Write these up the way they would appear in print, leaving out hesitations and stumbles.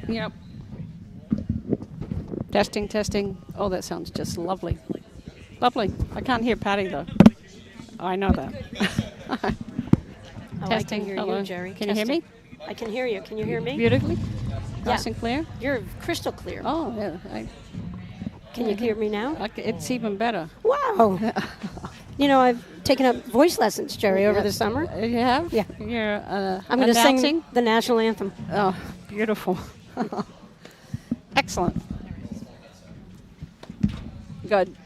Yep. Testing, testing. Oh, that sounds just lovely. Lovely. I can't hear Patty, though. Oh, I know that. Oh, Testing. I can hear Hello. you, Jerry. Can you hear me? I can hear you. Can you hear me? Beautifully? Nice and clear? You're crystal clear. Oh, yeah. Can you hear me now? It's even better. Wow. You know, I've taken up voice lessons, Jerry, over the summer. You have? Yeah. You're I'm going to announcing? sing the national anthem. Oh, beautiful. Excellent. Good.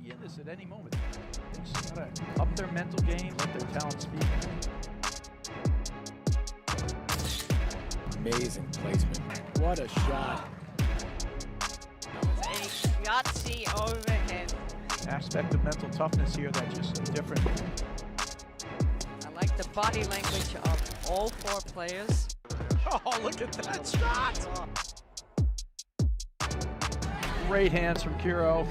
be in this at any moment. They just gotta up their mental game, let their talent speak. Amazing placement. What a shot. A Yahtzee overhead. Aspect of mental toughness here that's just different. I like the body language of all 4 players. Oh, look at that shot! Great hands from Kiro.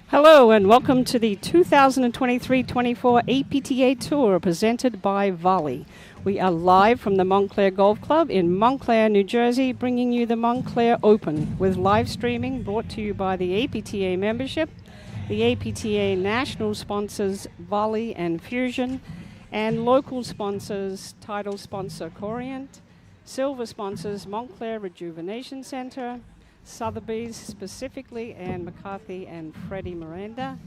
Hello and welcome to the 2023-24 APTA Tour presented by Volley. We are live from the Montclair Golf Club in Montclair, New Jersey, bringing you the Montclair Open with live streaming brought to you by the APTA membership, the APTA national sponsors Volley and Fusion, and local sponsors, title sponsor Corient, silver sponsors Montclair Rejuvenation Center, Sotheby's specifically, and McCarthy and Freddie Miranda,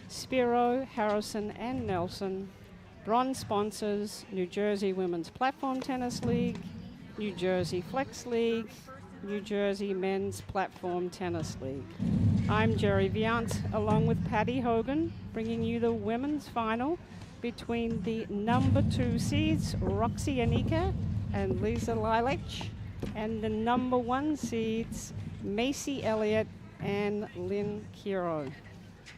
Spiro, Harrison, and Nelson. Bronze sponsors New Jersey Women's Platform Tennis League, New Jersey Flex League, New Jersey Men's Platform Tennis League. I'm Jerry Viant, along with Patty Hogan, bringing you the women's final between the number 2 seeds, Roxy Enica and Lisa Lalic, and the number 1 seeds, Macy Elliott and Lynn Kiro.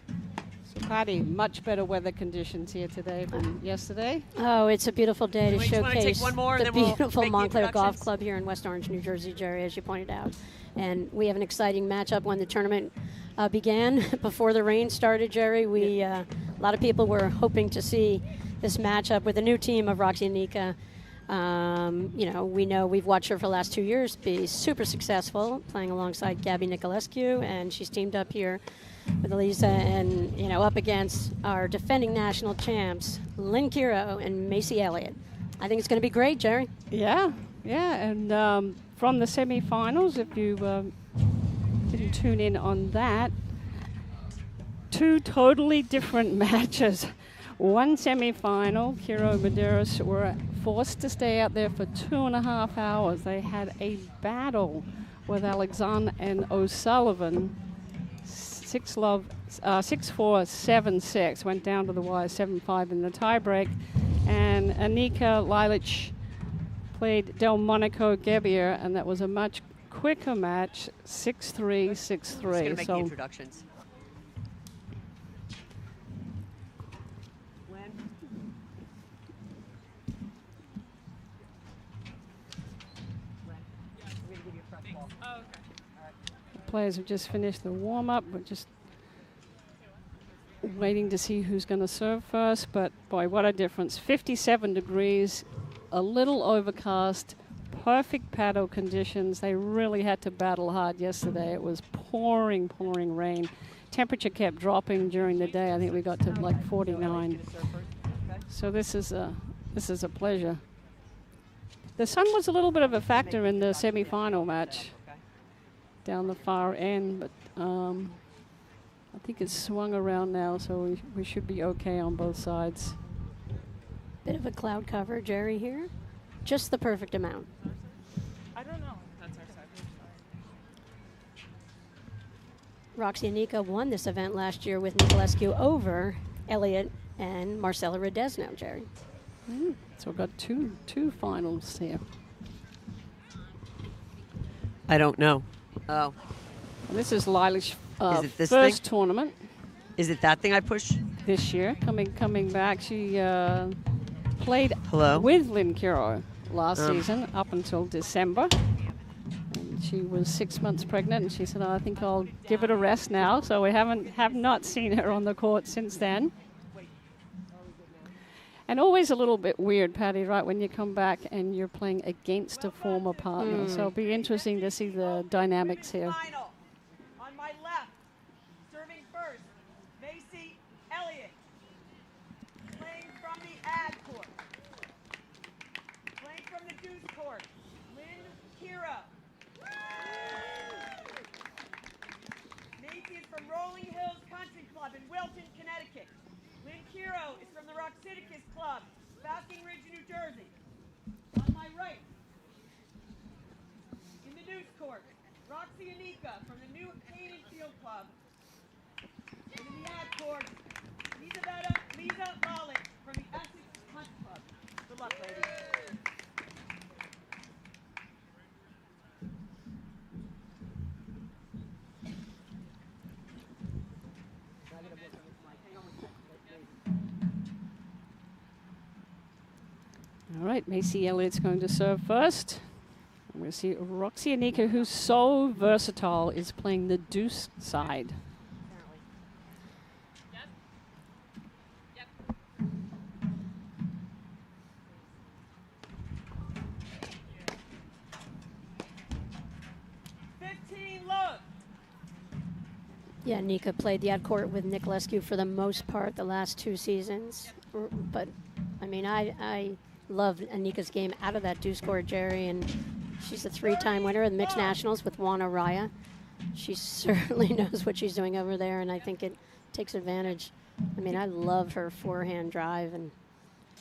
So Patty, much better weather conditions here today than yesterday. Oh, it's a beautiful day to Wait, you wanna take showcase one more and the then we'll beautiful make the Montclair Golf introductions? Club here in West Orange, New Jersey, Jerry, as you pointed out. And we have an exciting matchup when the tournament began. Before the rain started, Jerry, a lot of people were hoping to see this matchup with the new team of Roxy Enica. We know we've watched her for the last 2 years be super successful, playing alongside Gabby Nicolescu, and she's teamed up here with Elisa and, up against our defending national champs, Lynn Kiro and Macy Elliott. I think it's going to be great, Jerry. Yeah, and from the semifinals, if you didn't tune in on that, 2 totally different matches. One semifinal, Kiro and Burus were forced to stay out there for 2.5 hours. They had a battle with Alexander and O'Sullivan. 6-4, 7-6. Went down to the wire, 7-5 in the tiebreak. And Enica Lalic played Delmonico Gebier, and that was a much quicker match, 6-3, 6-3. Who's going to make the introductions? Players have just finished the warm-up. We're just waiting to see who's going to serve first. But boy, what a difference. 57 degrees, a little overcast, perfect paddle conditions. They really had to battle hard yesterday. It was pouring rain. Temperature kept dropping during the day. I think we got to like 49. So this is a pleasure. The sun was a little bit of a factor in the semi-final match down the far end, but I think it's swung around now, so we should be okay on both sides. Bit of a cloud cover, Jerry, here. Just the perfect amount. I don't know. That's our side. Roxy Enica won this event last year with Nicolescu over Elliott and Marcella Redesno, Jerry. So we've got two finals here. I don't know. Oh. And this is Lila's Is it this first thing? tournament Is it that thing I push? this year. Coming back, she played Hello? with Lynn Kiro last season up until December. And she was 6 months pregnant, and she said, "I think I'll give it a rest now." So we have not seen her on the court since then. And always a little bit weird, Patty, right, when you come back and you're playing against a former partner. So it'll be interesting to see the dynamics here. Final. On my left, serving first, Macy Elliott. Playing from the ad court. Playing from the deuce court, Lynn Kiro. Macy is from Rolling Hills Country Club in Wilton, Connecticut. Lynn Club, Falcon Ridge, New Jersey. On my right, in the deuce court, Roxy Enica from the New Canaan Field Club. And in the ad court, Lisa Lalic from the Essex Hunt Club. Good luck, ladies. All right, Macy Elliott's going to serve first. I'm going to see Roxy Enica, who's so versatile, is playing the deuce side. Yeah, Nika played the ad court with Nick Lescu for the most part the last 2 seasons. But, I mean, I love Anika's game out of that deuce court, Jerry, and she's a 3-time winner of the Mixed Nationals with Juana Raya. She certainly knows what she's doing over there, and I think it takes advantage. I mean, I love her forehand drive, and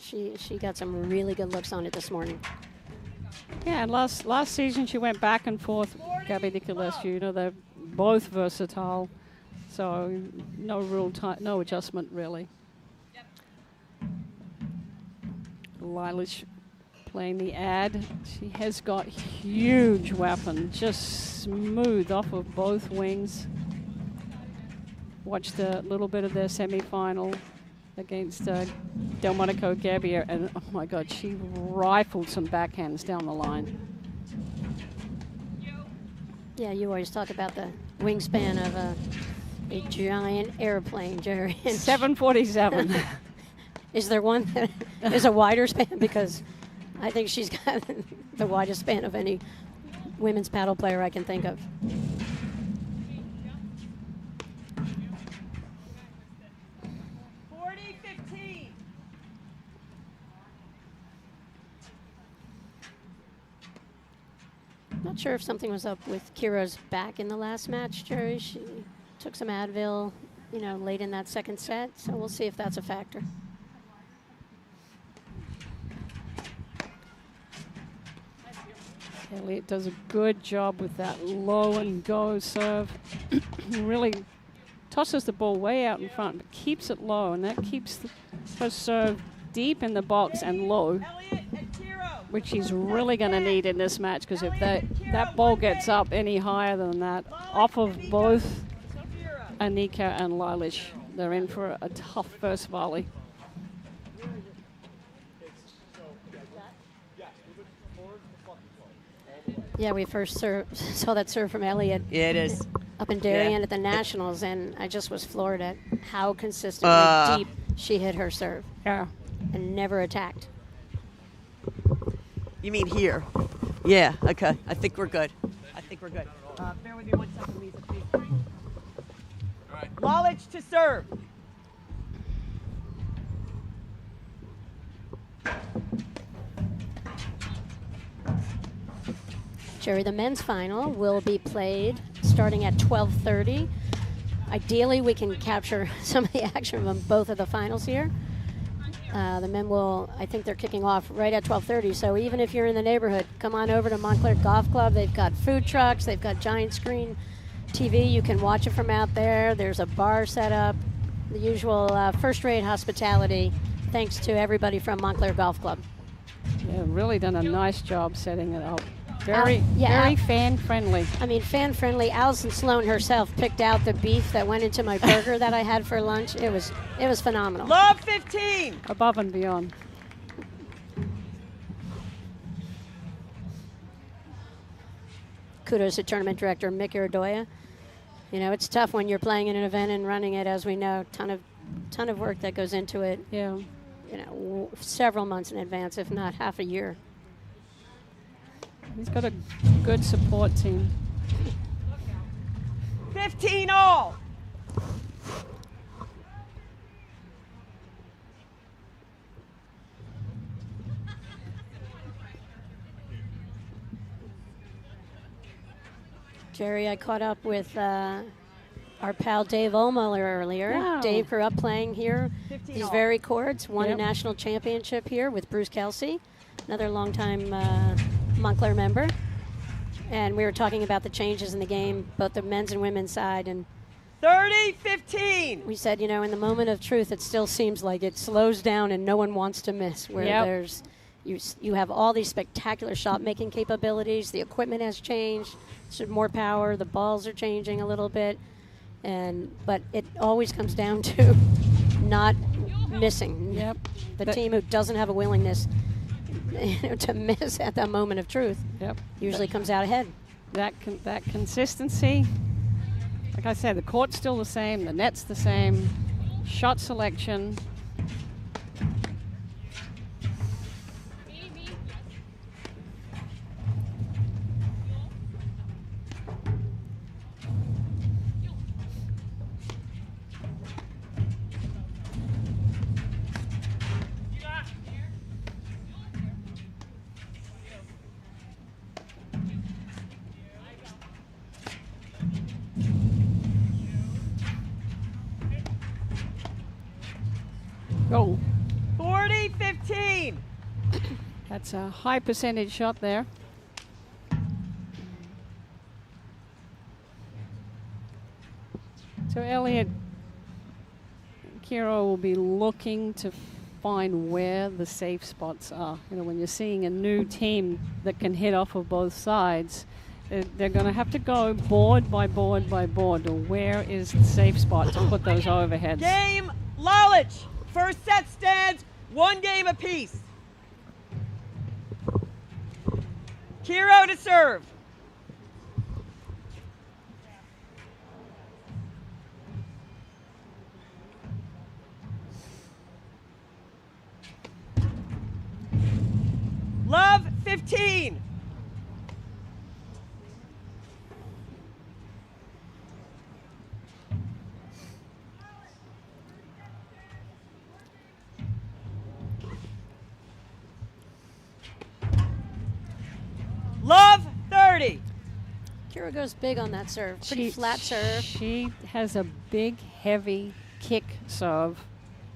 she got some really good looks on it this morning. Yeah, and last season she went back and forth, Gabby Nicolescu. You know, they're both versatile, so no adjustment really. Lalic playing the ad. She has got huge weapon, just smooth off of both wings. Watched a little bit of their semi-final against Delmonico Gabbia, and oh my God, she rifled some backhands down the line. Yeah, you always talk about the wingspan of a giant airplane, Jerry. 747. Is there one that is a wider span? Because I think she's got the widest span of any women's paddle player I can think of. Not sure if something was up with Kira's back in the last match, Jerry. She took some Advil, you know, late in that second set, so we'll see if that's a factor. Elliott does a good job with that low and go serve. Really tosses the ball way out in front, but keeps it low, and that keeps her serve deep in the box and low, which he's really going to need in this match, because if that ball gets up any higher than that, off of both Enica and Lalic, they're in for a tough first volley. Yeah, we first saw that serve from Elliott. Yeah, it is. Up in Darien at the Nationals, and I just was floored at how consistently deep she hit her serve. Yeah. And never attacked. You mean here? Yeah, okay. I think we're good. Bear with me 1 second, Lisa, please. All right. Lalic to serve. Jerry, the men's final will be played starting at 12:30. Ideally, we can capture some of the action from both of the finals here. The men will, I think they're kicking off right at 12:30, so even if you're in the neighborhood, come on over to Montclair Golf Club. They've got food trucks, they've got giant screen TV. You can watch it from out there. There's a bar set up, the usual first-rate hospitality, thanks to everybody from Montclair Golf Club. Yeah, really done a nice job setting it up. Very fan-friendly. I mean, fan-friendly. Allison Sloan herself picked out the beef that went into my burger that I had for lunch. It was phenomenal. Love 15. Above and beyond. Kudos to tournament director Mick Iradoya. You know, it's tough when you're playing in an event and running it, as we know. Ton of work that goes into it. Yeah. You know, several months in advance, if not half a year. He's got a good support team. 15 all. Jerry, I caught up with Our pal Dave Ohlmuller earlier. Wow. Dave grew up playing here. 15 These all. very courts, won a Yep. national championship here with Bruce Kelsey, another longtime Montclair member. And we were talking about the changes in the game, both the men's and women's side. And 30-15. we said, in the moment of truth, it still seems like it slows down and no one wants to miss. Where Yep. there's you have all these spectacular shot making capabilities. The equipment has changed. There's more power. The balls are changing a little bit, but it always comes down to not missing. Yep. The That- team who doesn't have a willingness to miss at that moment of truth Yep. usually comes out ahead. That consistency. Like I said, the court's still the same. The net's the same. Shot selection. Go. 40-15. That's a high percentage shot there. So Elliott, Kiro will be looking to find where the safe spots are. When you're seeing a new team that can hit off of both sides, they're going to have to go board by board by board to where is the safe spot to put those overheads. Game Lalic. First set stands 1 game apiece. Kiro to serve. Love 15. Love 30. Kira goes big on that serve. Pretty flat serve. She has a big, heavy kick serve,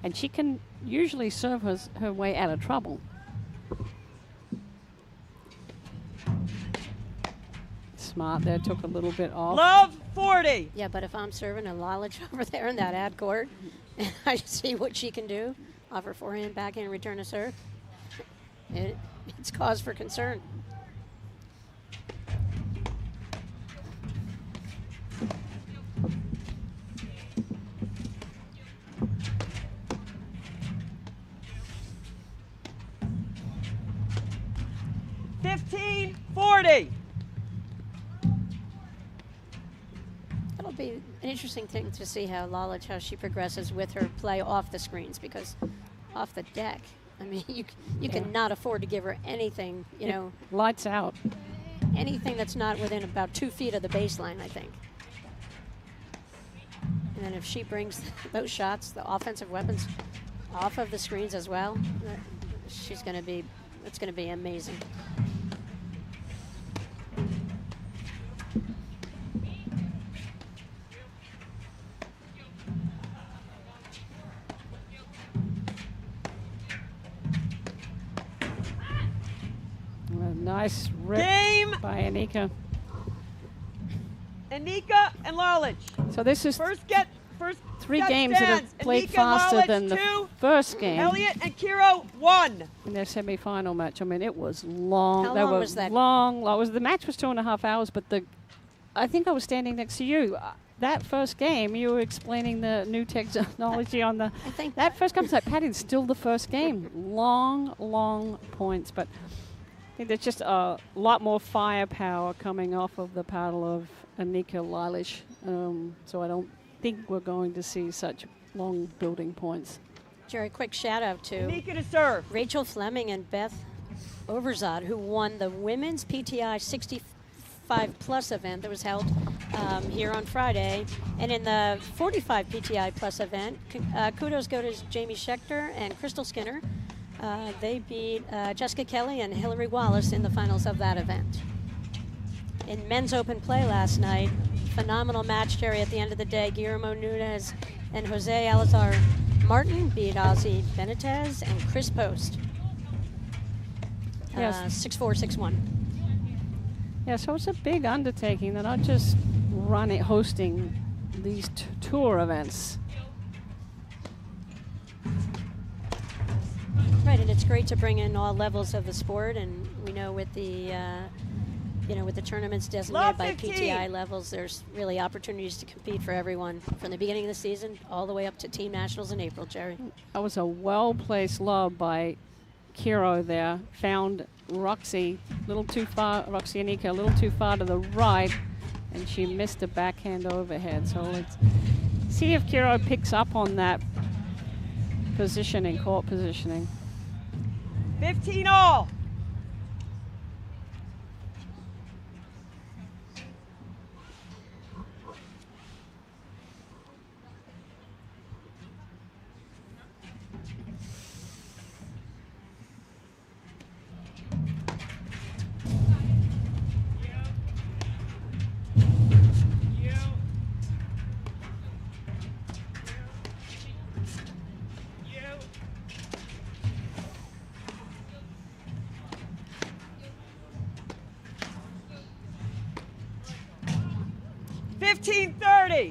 and she can usually serve her way out of trouble. Smart there, took a little bit off. Love 40. Yeah, but if I'm serving a Lalic over there in that ad court, and I see what she can do, offer forehand, backhand, return a serve, it's cause for concern. $15-40. It'll be an interesting thing to see how she progresses with her play off the screens, because off the deck, I mean, you cannot afford to give her anything, Lights out. anything that's not within about 2 feet of the baseline, I think. And then if she brings those shots, the offensive weapons, off of the screens as well, it's going to be amazing. A nice rip Game. by Enica. Enica and Lalic. So this is First 3 set games that stands. have played Enica, faster Lalic, than the 2, first game Elliott and Kiro 1. in their semi-final match. I mean, it was long. How They long were was that? long. The match was 2.5 hours, but I think I was standing next to you. That first game, you were explaining the new technology on the. I think That first game was like, Patty, still the first game. Long points, but I think there's just a lot more firepower coming off of the paddle of Enica Lalic. So I don't think we're going to see such long building points. Jerry, quick shout out to Enica to serve. Rachel Fleming and Beth Overzad, who won the women's PTI 65 plus event that was held here on Friday. And in the 45 PTI plus event, kudos go to Jamie Schechter and Crystal Skinner. They beat Jessica Kelly and Hillary Wallace in the finals of that event. In men's open play last night, phenomenal match, Jerry, at the end of the day. Guillermo Nunez and Jose Alazar Martin beat Ozzy Benitez and Chris Post. Yes. 6-4, 6-1. Yeah, so it's a big undertaking. They're not just hosting these tour events. Right, and it's great to bring in all levels of the sport, and we know with the with the tournaments designated by 15. PTI levels, there's really opportunities to compete for everyone from the beginning of the season all the way up to team nationals in April, Jerry. That was a well-placed lob by Kiro there. Found Roxy a little too far, Roxy Enica a little too far to the right, and she missed a backhand overhead. So let's see if Kiro picks up on that positioning, court positioning. 15 all.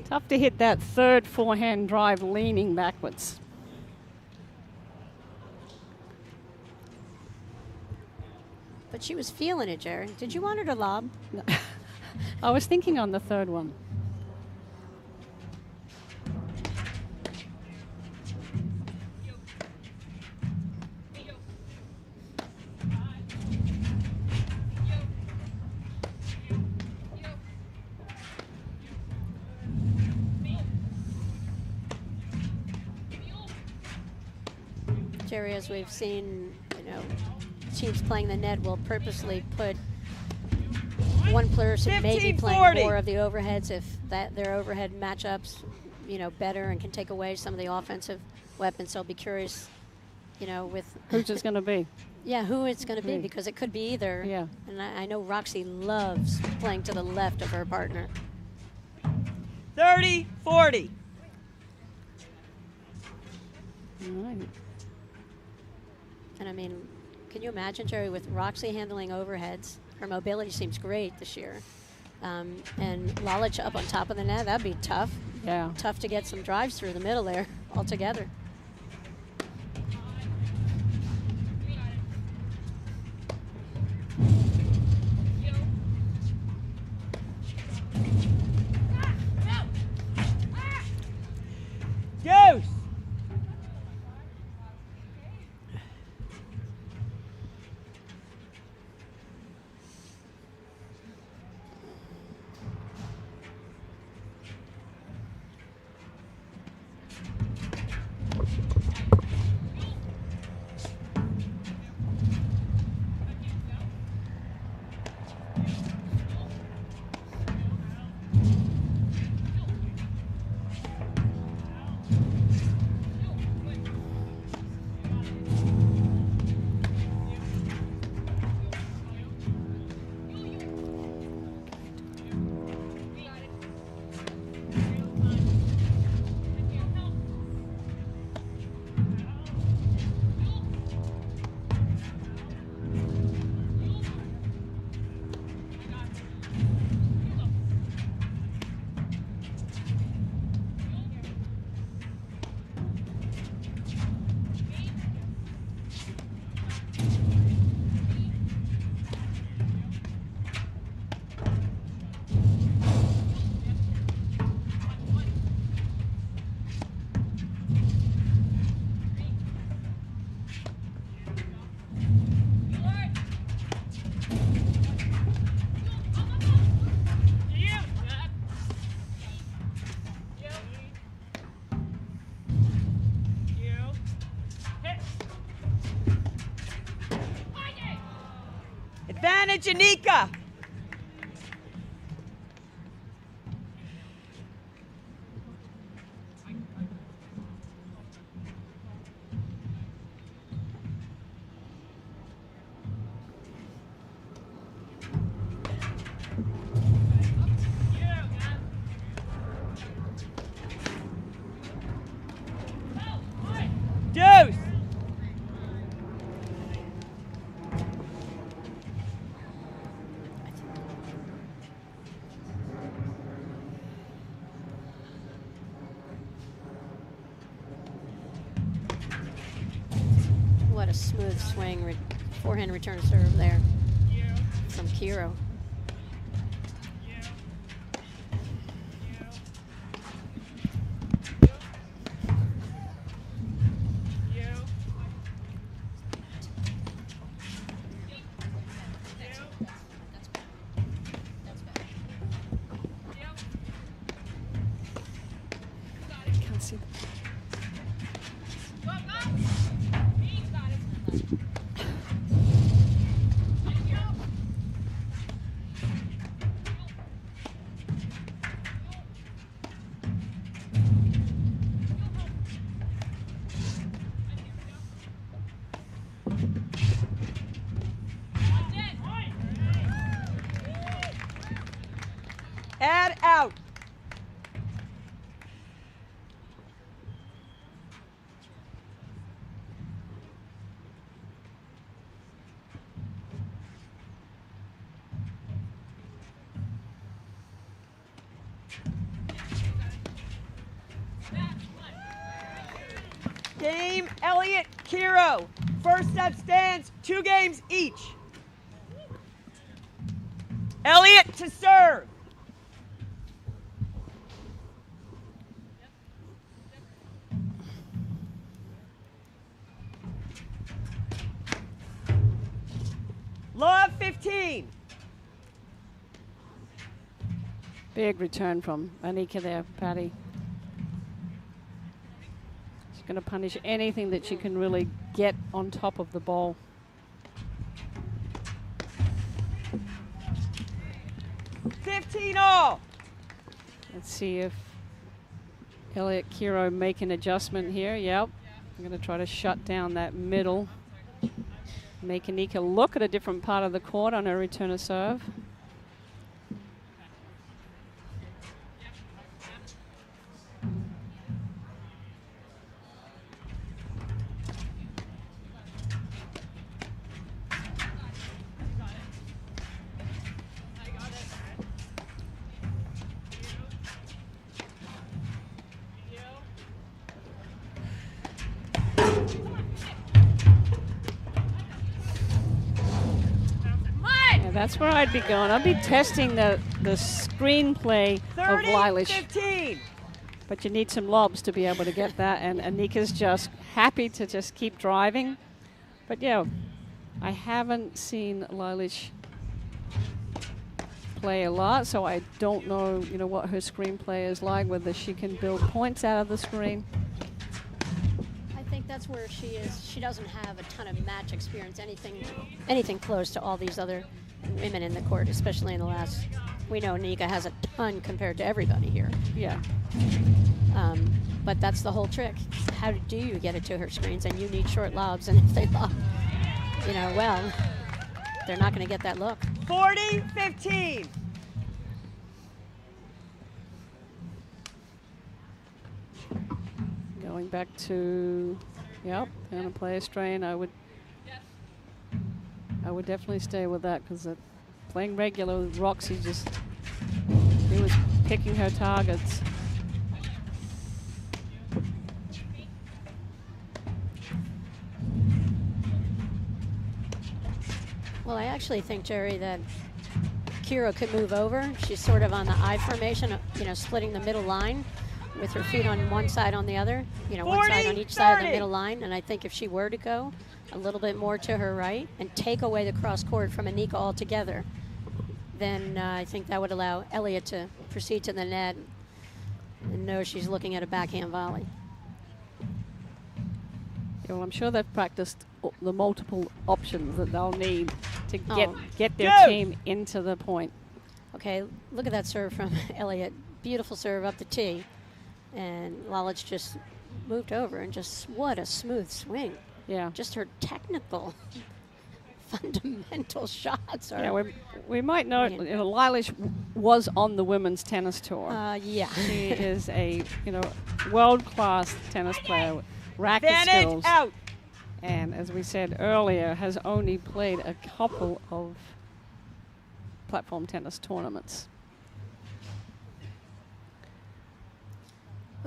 Tough to hit that third forehand drive leaning backwards. But she was feeling it, Jerry. Did you want her to lob? I was thinking on the third one. Jerry, as we've seen, teams playing the net will purposely put one person maybe playing more of the overheads if their overhead matchups, better and can take away some of the offensive weapons. So I'll be curious, with who's it's going to be. Yeah, who it's going to be, because it could be either. Yeah. And I know Roxy loves playing to the left of her partner. 30-40. All right. And I mean, can you imagine, Jerry, with Roxy handling overheads? Her mobility seems great this year. And Lalic up on top of the net, that'd be tough. Yeah. Tough to get some drives through the middle there altogether. Deuce. Advantage, Enica. What a smooth swing, forehand return serve there from Kiro. Can't see. Add out. Game, Elliott, Kiro. First set stands, 2 games each. Elliott to serve. Love 15. Big return from Enica there, Patty. She's going to punish anything that she can really get on top of the ball. All. Let's see if Elliott Kiro make an adjustment here. Yep. I'm going to try to shut down that middle. Make Enica look at a different part of the court on her return of serve. That's where I'd be going. I'd be testing the screenplay of Lalic. 15. But you need some lobs to be able to get that, and Anika's just happy to just keep driving. But yeah, I haven't seen Lalic play a lot, so I don't know, what her screenplay is like, whether she can build points out of the screen. I think that's where she is. She doesn't have a ton of match experience, anything close to all these other women in the court, especially in the last. We know Enica has a ton compared to everybody here. Yeah. But that's the whole trick. How do you get it to her screens? And you need short lobs, and if they lob, well, they're not going to get that look. 40-15. Going back to, going to play a strain. I would definitely stay with that, because playing regular with Roxy he was picking her targets. Well, I actually think, Jerry, that Kiro could move over. She's sort of on the I formation, splitting the middle line with her feet on one side, on the other, 40, one side on each side of the 30. middle line. And I think if she were to go a little bit more to her right and take away the cross court from Enica altogether, then I think that would allow Elliott to proceed to the net and know she's looking at a backhand volley. Yeah, well, I'm sure they've practiced the multiple options that they'll need to get their team into the point. Okay, look at that serve from Elliott. Beautiful serve up the tee. And Lalic just moved over, and just what a smooth swing. Yeah. Just her technical fundamental shots are. Yeah, we might know, Lalic was on the women's tennis tour. Yeah. She is a, world-class tennis player, racket Advantage skills. out. And as we said earlier, has only played a couple of platform tennis tournaments.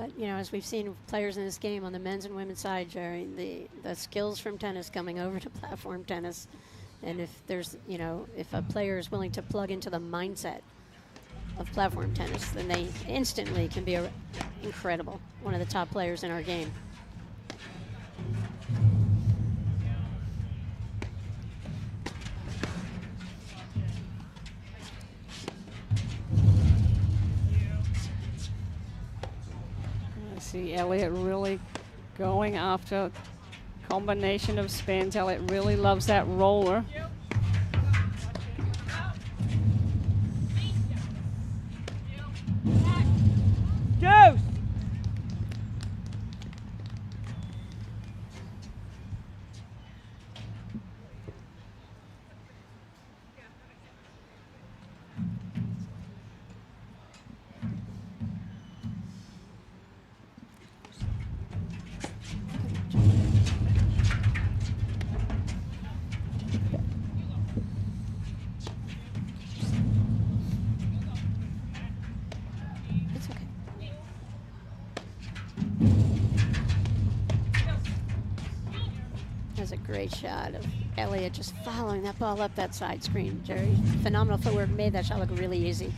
But, you know, as we've seen players in this game on the men's and women's side, Jerry, the skills from tennis coming over to platform tennis. And if there's, you know, if a player is willing to plug into the mindset of platform tennis, then they instantly can be incredible, one of the top players in our game. I see Elliott really going after combination of spins. Elliott really loves that roller. Deuce! It's okay. That's a great shot of Elliott just following that ball up that side screen, Jerry. Phenomenal footwork, made that shot look really easy.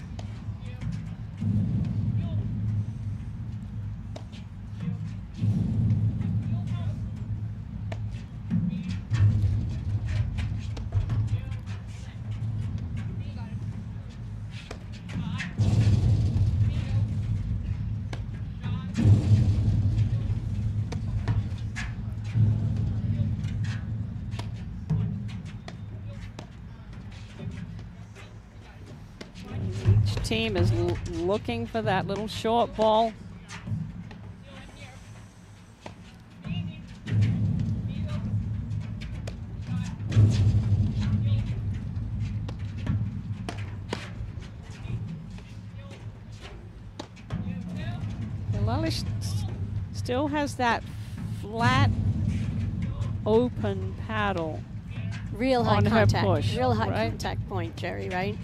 Each team is looking for that little short ball. Lalic still has that flat, open paddle. Real high On her contact. push, Real high right? contact point, Jerry, right?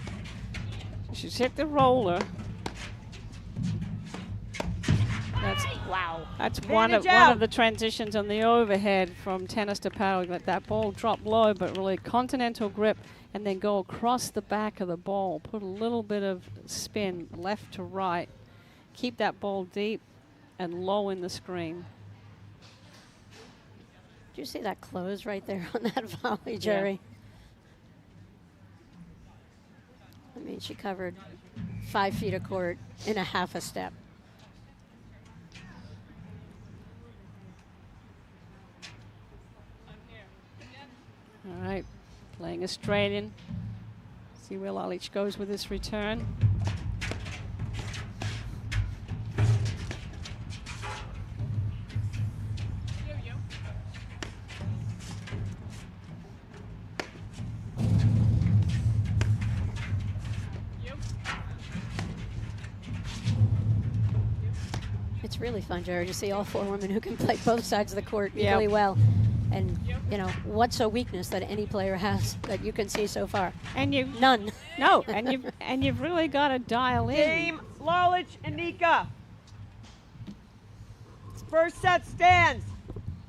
She's hit the roller. Wow. That's one Advantage of out. the transitions on the overhead from tennis to paddle. Let that ball drop low, but really continental grip, and then go across the back of the ball. Put a little bit of spin left to right. Keep that ball deep and low in the screen. Did you see that close right there on that volley, Jerry? I mean, she covered 5 feet of court in a half a step. All right, playing Australian. See where Lalic goes with this return. It's really fun, Jerry, to see all 4 women who can play both sides of the court Yep. really well. And, you know, what's a weakness that any player has that you can see so far? And you None. no, and you've really got to dial in. Game, Lalic, Enica. First set stands.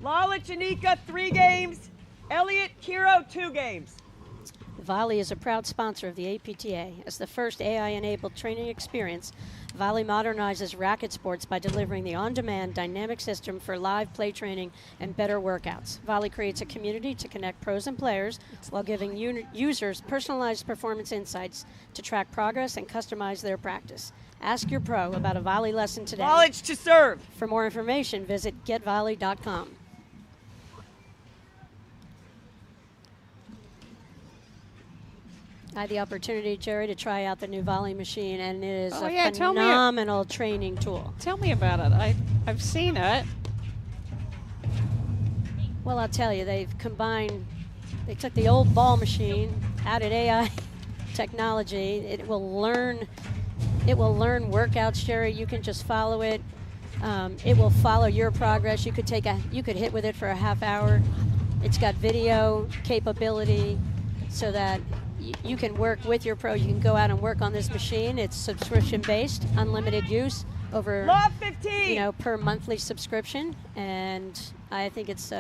Lalic, Enica, 3 games. Elliott, Kiro, 2 games. Volley is a proud sponsor of the APTA. As the first AI-enabled training experience, Volley modernizes racket sports by delivering the on-demand dynamic system for live play training and better workouts. Volley creates a community to connect pros and players while giving users personalized performance insights to track progress and customize their practice. Ask your pro about a Volley lesson today. Lalic to serve. For more information, visit getvolley.com. I had the opportunity, Jerry, to try out the new volley machine, and it is Oh, a yeah, tell me- phenomenal training tool. Tell me about it. I've seen it. Well, I'll tell you, they took the old ball machine, added AI technology. It will learn workouts, Jerry. You can just follow it. It will follow your progress. You could hit with it for a half hour. It's got video capability so that you can work with your pro. You can go out and work on this machine. It's subscription based, unlimited use, over, Love 15. per monthly subscription, and I think it's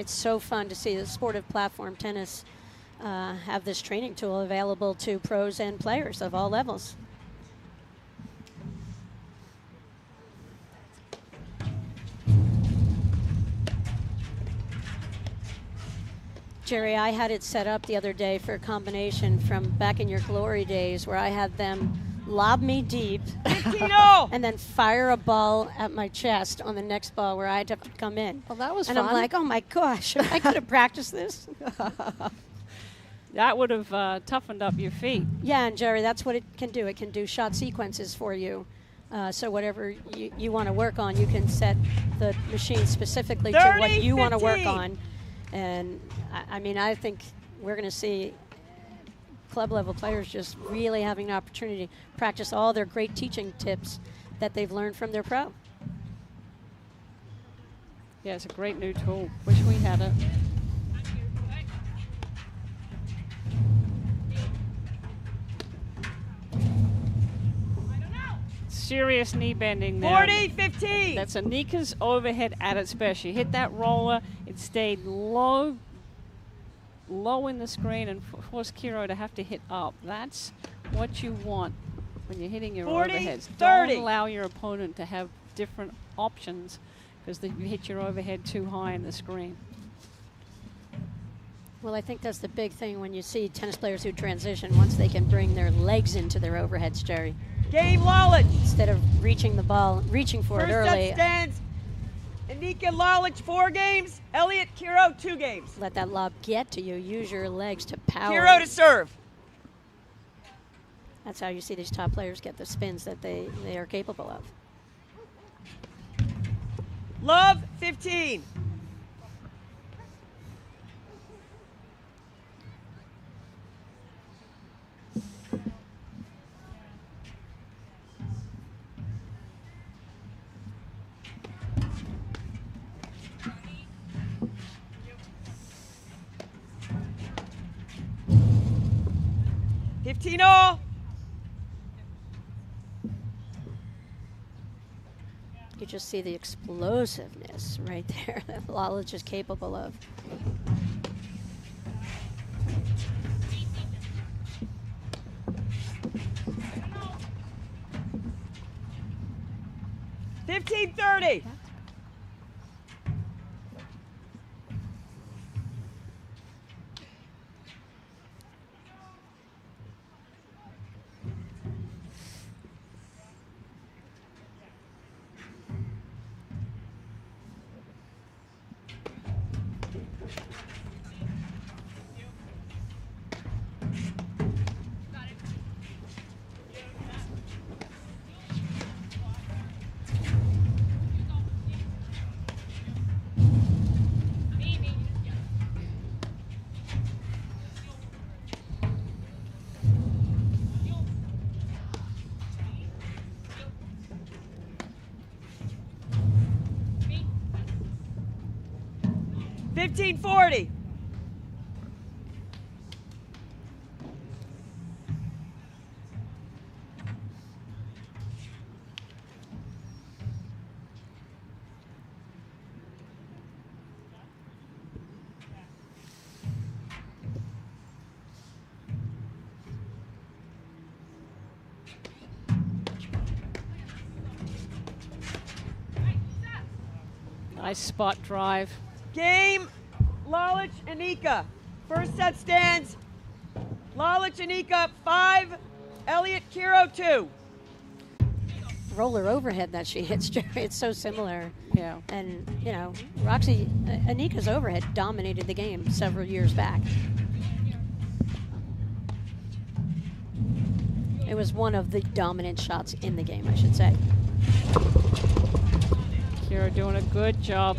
so fun to see the sport of platform tennis have this training tool available to pros and players of all levels. Jerry, I had it set up the other day for a combination from back in your glory days where I had them lob me deep 15-0. and then fire a ball at my chest on the next ball where I'd have to come in. Well, that was And fun. I'm like, oh my gosh, I could have practiced this. That would have toughened up your feet. Yeah, and Jerry, that's what it can do. It can do shot sequences for you. So whatever you want to work on, you can set the machine specifically to what you want to work 30-15. on. And I mean, I think we're going to see club level players just really having an opportunity to practice all their great teaching tips that they've learned from their pro. Yeah, it's a great new tool. Wish we had it. Serious knee bending there. 40-15. That's Enica's overhead at its best. She hit that roller. It stayed low in the screen and forced Kiro to have to hit up. That's what you want when you're hitting your 40, overheads. 30. Don't allow your opponent to have different options because you hit your overhead too high in the screen. Well, I think that's the big thing when you see tennis players who transition once they can bring their legs into their overheads, Jerry. Game Lalic. Instead of reaching the ball, reaching for First it early, set stands. Enica Lalic 4 games. Elliott Kiro 2 games. let that lob get to you. Use your legs to power. Kiro to serve. That's how you see these top players get the spins that they are capable of. Love 15. $15-all. You just see the explosiveness right there that Lalic is capable of. $15-30. $15-40. Nice spot drive. Game Lalic Enica. First set stands. Lalic Enica 5. Elliott Kiro 2. Roller overhead that she hits, Jerry. It's so similar. Yeah. And, Roxy, Enica's overhead dominated the game several years back. It was one of the dominant shots in the game, I should say. Kiro doing a good job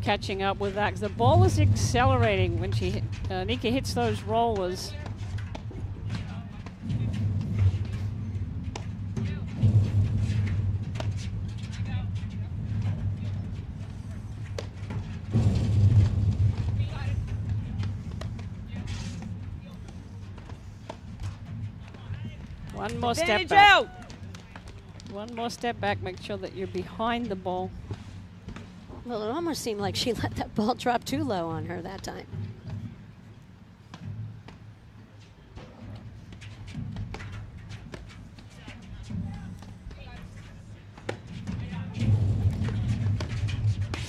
catching up with that. 'Cause the ball is accelerating when Enica hits those rollers. One more step Advantage back. out. One more step back, make sure that you're behind the ball. Well, it almost seemed like she let that ball drop too low on her that time.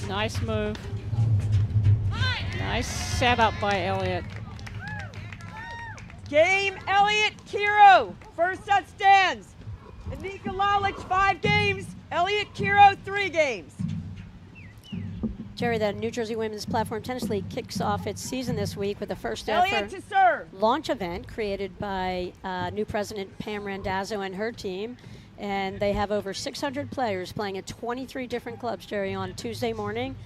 Nice move. Nice setup by Elliott. Game, Elliott, Kiro. First set stands. Enica Lalic, 5 games. Elliott, Kiro, 3 games. Jerry, the New Jersey Women's Platform Tennis League kicks off its season this week with the first Elliott ever to serve. launch event created by new president Pam Randazzo and her team. And they have over 600 players playing at 23 different clubs, Jerry, on Tuesday morning.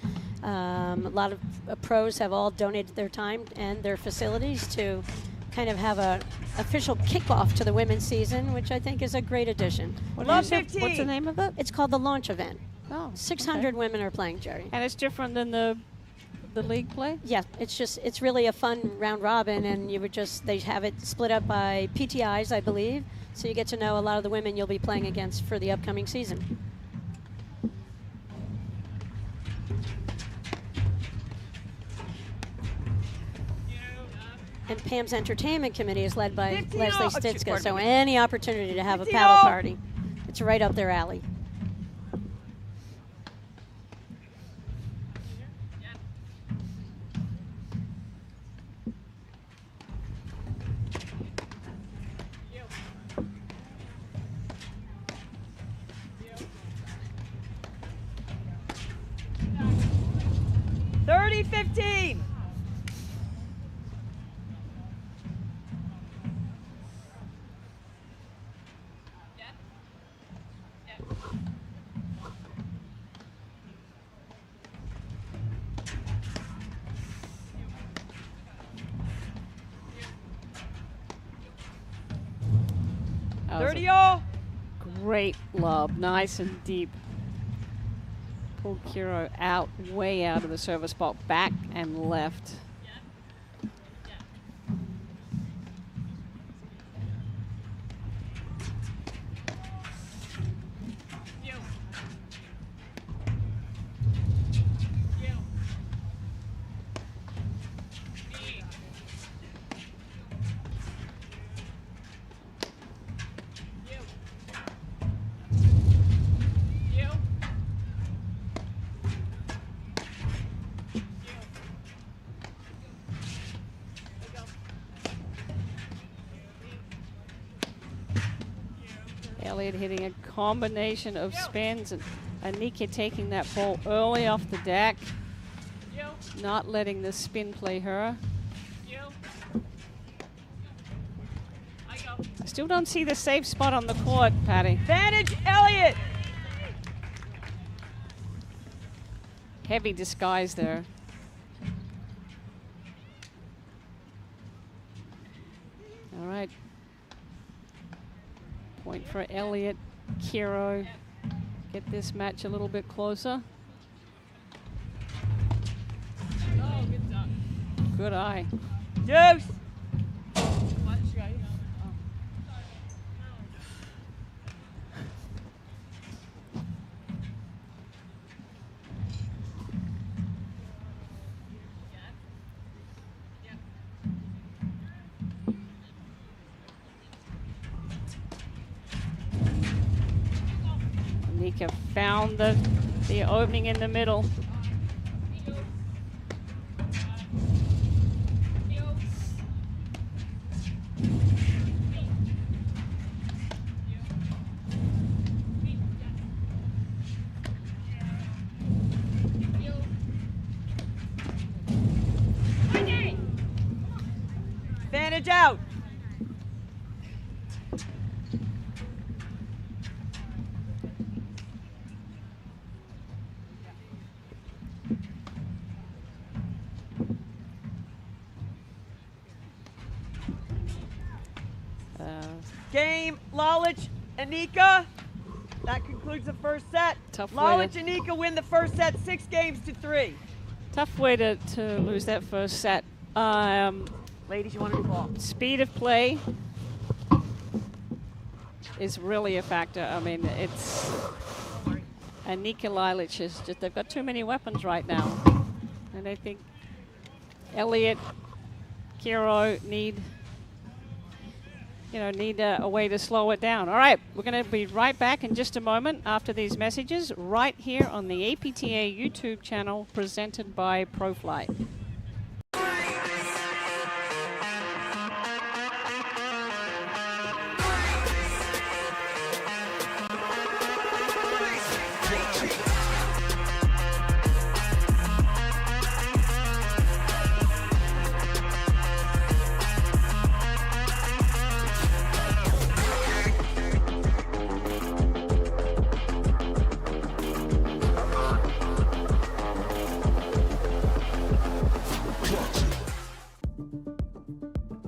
A lot of pros have all donated their time and their facilities to kind of have a official kickoff to the women's season, which I think is a great addition. Love What's 15. the name of it? It's called the launch event. Oh, 600 okay. women are playing, Jerry. And it's different than the league play? Yeah, it's really a fun round robin, and they have it split up by PTIs, I believe, so you get to know a lot of the women you'll be playing against for the upcoming season. And Pam's entertainment committee is led by 15-0. Leslie Oh, Stitska, pardon so me. any opportunity to have a 15-0. paddle party, it's right up their alley. $30-15. That was a 30-all. great lob, nice and deep. Pulled Kiro out, way out of the service spot, back and left. Elliott hitting a combination of spins, and Enica taking that ball early off the deck, not letting the spin play her. I still don't see the safe spot on the court, Patty. Advantage, Elliott. Heavy disguise there. All right. Point for Elliott, Kiro. Get this match a little bit closer. Oh, good job. Good eye. Deuce. What? She got you? Enica found the opening in the middle. Advantage out. Game, Lalic, Enica. That concludes the first set. Tough way Lalic to- and Enica win the first set 6-3. Tough way to lose that first set. Ladies, you want to call? Speed of play. is really a factor. I mean, it's Enica Lalic is just, they've got too many weapons right now. And I think Elliott, Kiro need a way to slow it down. All right, we're going to be right back in just a moment after these messages right here on the APTA YouTube channel presented by ProFlight.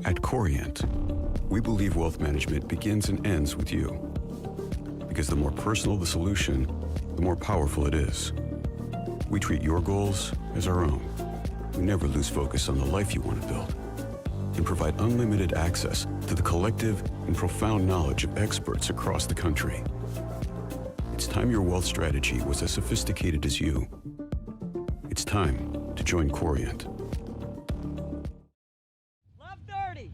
At Corient, we believe wealth management begins and ends with you. Because the more personal the solution, the more powerful it is. We treat your goals as our own. We never lose focus on the life you want to build and provide unlimited access to the collective and profound knowledge of experts across the country. It's time your wealth strategy was as sophisticated as you. It's time to join Corient. Love 30.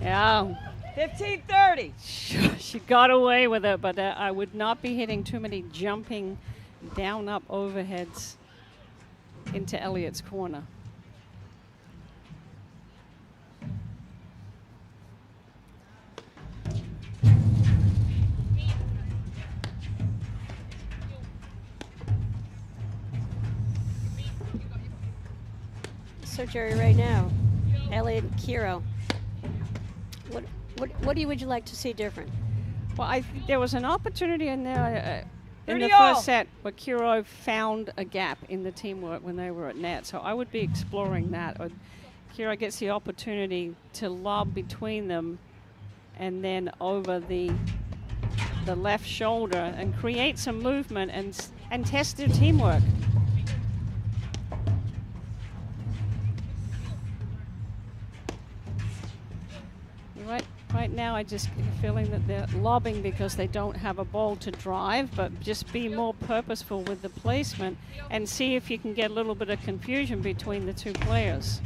Yeah. 15-30. She got away with it, but I would not be hitting too many jumping down up overheads into Elliott's corner. So Jerry, right now, Elliott and Kiro, what would you like to see different? Well, I think there was an opportunity in there in the 30 all. first set where Kiro found a gap in the teamwork when they were at net. So I would be exploring that. Or Kiro gets the opportunity to lob between them and then over the left shoulder and create some movement and test their teamwork. Right now, I just get a feeling that they're lobbing because they don't have a ball to drive, but just be more purposeful with the placement and see if you can get a little bit of confusion between the two players.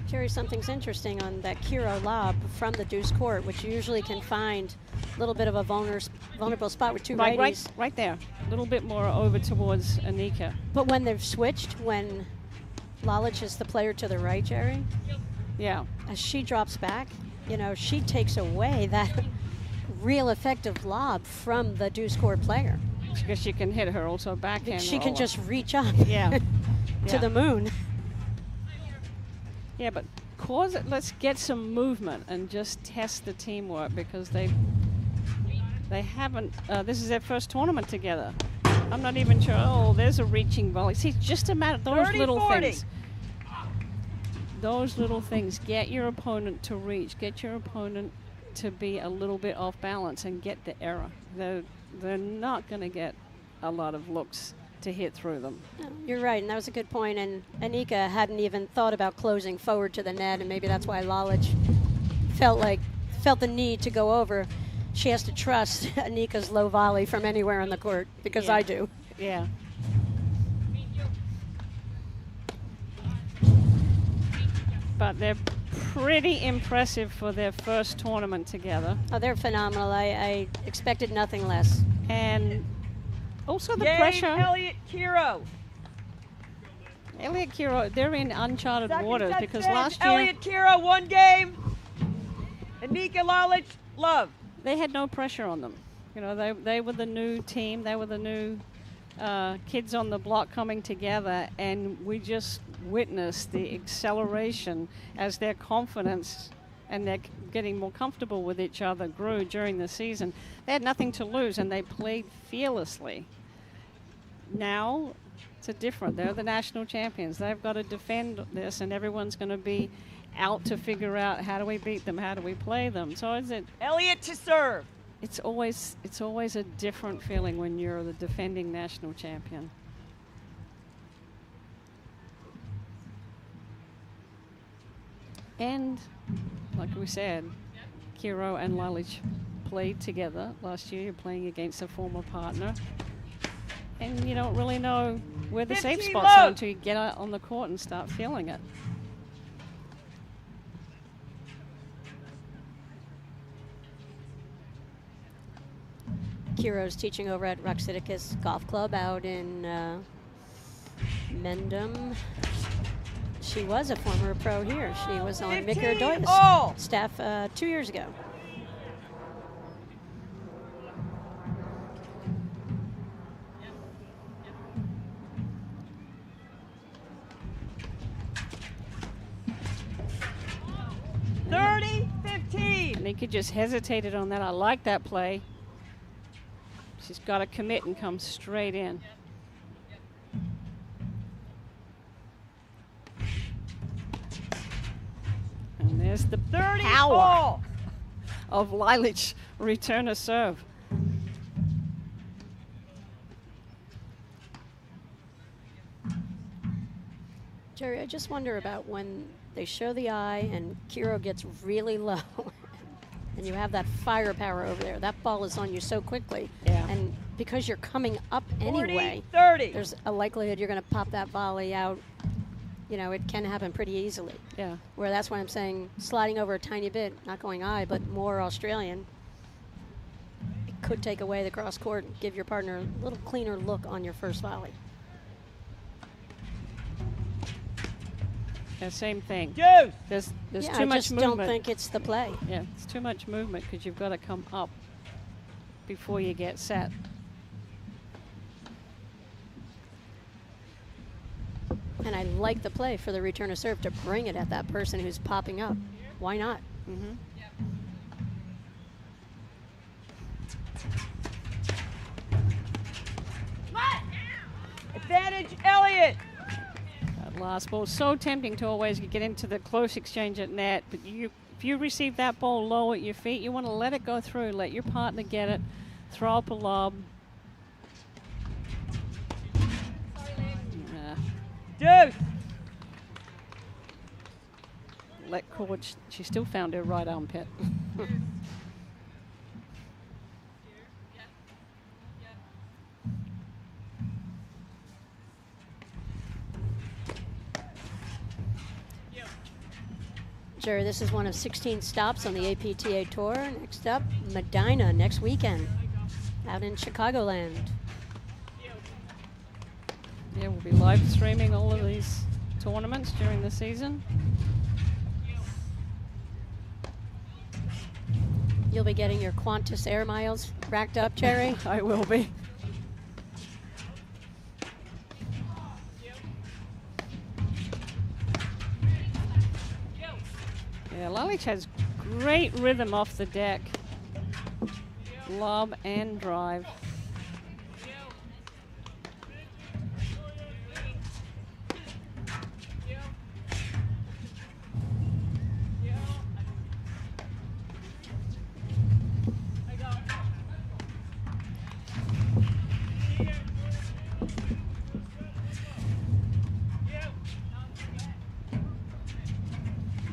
Jerry, something's interesting on that Kiro lob from the deuce court, which you usually can find a little bit of a vulnerable spot with two righties. Right there, a little bit more over towards Enica. But when they've switched, when Lalic is the player to the right, Jerry, Yeah. as she drops back, you know, she takes away that real effective lob from the deuce court player. Because she can hit her also backhand. She can roller. just reach up Yeah. to Yeah. the moon. Yeah, but let's get some movement and just test the teamwork because they haven't, this is their first tournament together. I'm not even sure, oh, there's a reaching volley. See, it's just a matter of those 30, little 40. things. Those little things, get your opponent to reach, get your opponent to be a little bit off balance and get the error. They're not going to get a lot of looks to hit through them. No, you're right, and that was a good point. And Enica hadn't even thought about closing forward to the net, and maybe that's why Lalic felt the need to go over. She has to trust Enica's low volley from anywhere on the court, because Yeah. I do. Yeah. But they're pretty impressive for their first tournament together. Oh, they're phenomenal. I expected nothing less. And also the Game, pressure. Elliott Kiro. Elliott Kiro, they're in uncharted Second waters set because stands, last year Elliott Kiro, 1 game. Enica Lalic, love. they had no pressure on them. You know, they were the new team. They were the new kids on the block coming together, and we just witnessed the acceleration as their confidence and they're getting more comfortable with each other, grew during the season. They had nothing to lose, and they played fearlessly. Now, it's different. They're the national champions. They've got to defend this, and everyone's going to be out to figure out how do we beat them, how do we play them. So Elliott to serve. it's always a different feeling when you're the defending national champion. And like we said, Kiro and Lalic played together last year. You're playing against a former partner, and you don't really know where the safe spots are until you get out on the court and start feeling it. Kiro's teaching over at Roxidicus Golf Club out in Mendham. She was a former pro here. She was on Mick Doyle's staff 2 years ago. Enica just hesitated on that. I like that play. She's got to commit and come straight in. And there's the power of Lalic return a serve. Jerry, I just wonder about when they show the eye and Kiro gets really low and you have that firepower over there. That ball is on you so quickly. Yeah. And because you're coming up anyway, 30. there's a likelihood you're going to pop that volley out. You know, it can happen pretty easily. Yeah. Where that's why I'm saying sliding over a tiny bit, not going eye, but more Australian, it could take away the cross court and give your partner a little cleaner look on your first volley. Yeah, same thing. Deuce. There's Yeah, too I much just movement. don't think it's the play. Yeah, it's too much movement because you've got to come up before you get set. And I like the play for the return of serve to bring it at that person who's popping up. Why not? Mm-hmm. Advantage, Elliott. That last ball, so tempting to always get into the close exchange at net, but if you receive that ball low at your feet, you want to let it go through, let your partner get it, throw up a lob. Deuce. Let court, she still found her right armpit. Jerry, this is one of 16 stops on the APTA Tour. Next up, Medina next weekend out in Chicagoland. Yeah, we'll be live streaming all of these tournaments during the season. You'll be getting your Qantas Air miles racked up, Jerry. I will be. Yeah, Lalic has great rhythm off the deck. Lob and drive.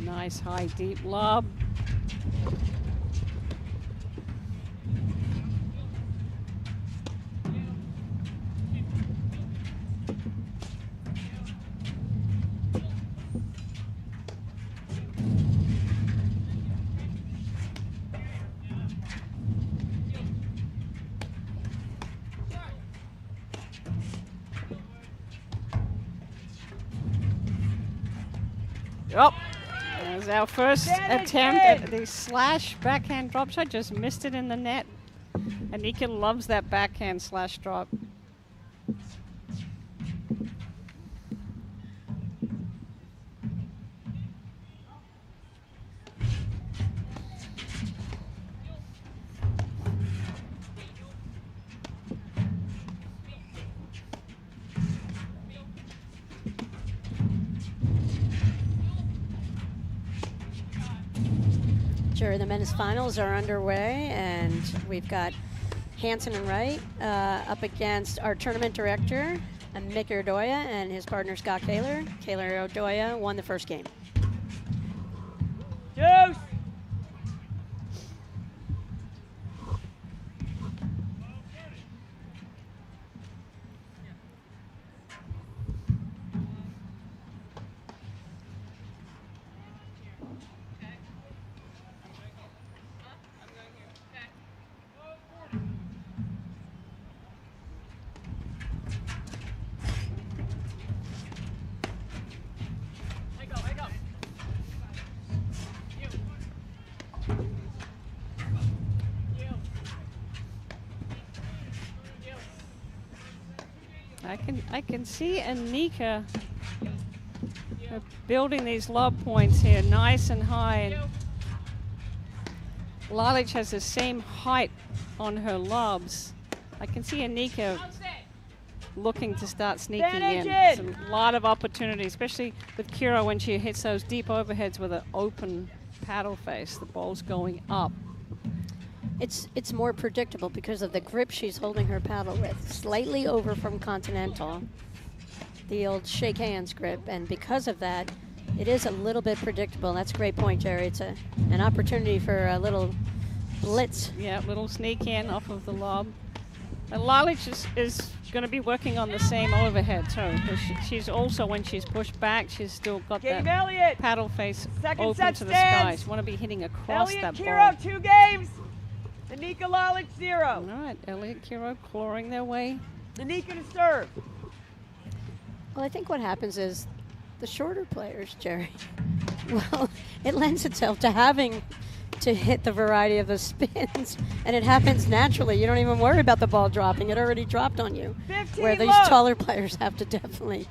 Nice high deep lob. Yep. There's our first attempt at the slash backhand drop shot. Just missed it in the net. Enica loves that backhand slash drop. Jerry, the men's finals are underway, and we've got Hanson and Wright up against our tournament director, Mick O'Doya, and his partner, Scott Kaler. Kaler O'Doya won the first game. Juice! I can see Enica building these lob points here, nice and high. And Lalic has the same height on her lobs. I can see Enica looking to start sneaking in. A lot of opportunity, especially with Kira when she hits those deep overheads with an open paddle face. The ball's going up. It's more predictable because of the grip she's holding her paddle with. Slightly over from Continental, the old shake hands grip, and because of that, it is a little bit predictable. That's a great point, Jerry. It's an opportunity for a little blitz. Yeah, little sneak in off of the lob. And Lalic is going to be working on the same overhead too. She's also, when she's pushed back, she's still got Game that Elliott. paddle face Second open set to the sky. stands. She want to be hitting across Elliott, that Kiro, ball. 2 games. Enica Lalic, 0. All right, Elliott, Kiro clawing their way. Enica to serve. Well, I think what happens is the shorter players, Jerry, well, it lends itself to having to hit the variety of the spins, and it happens naturally. You don't even worry about the ball dropping. It already dropped on you. 15 Where these look. taller players have to definitely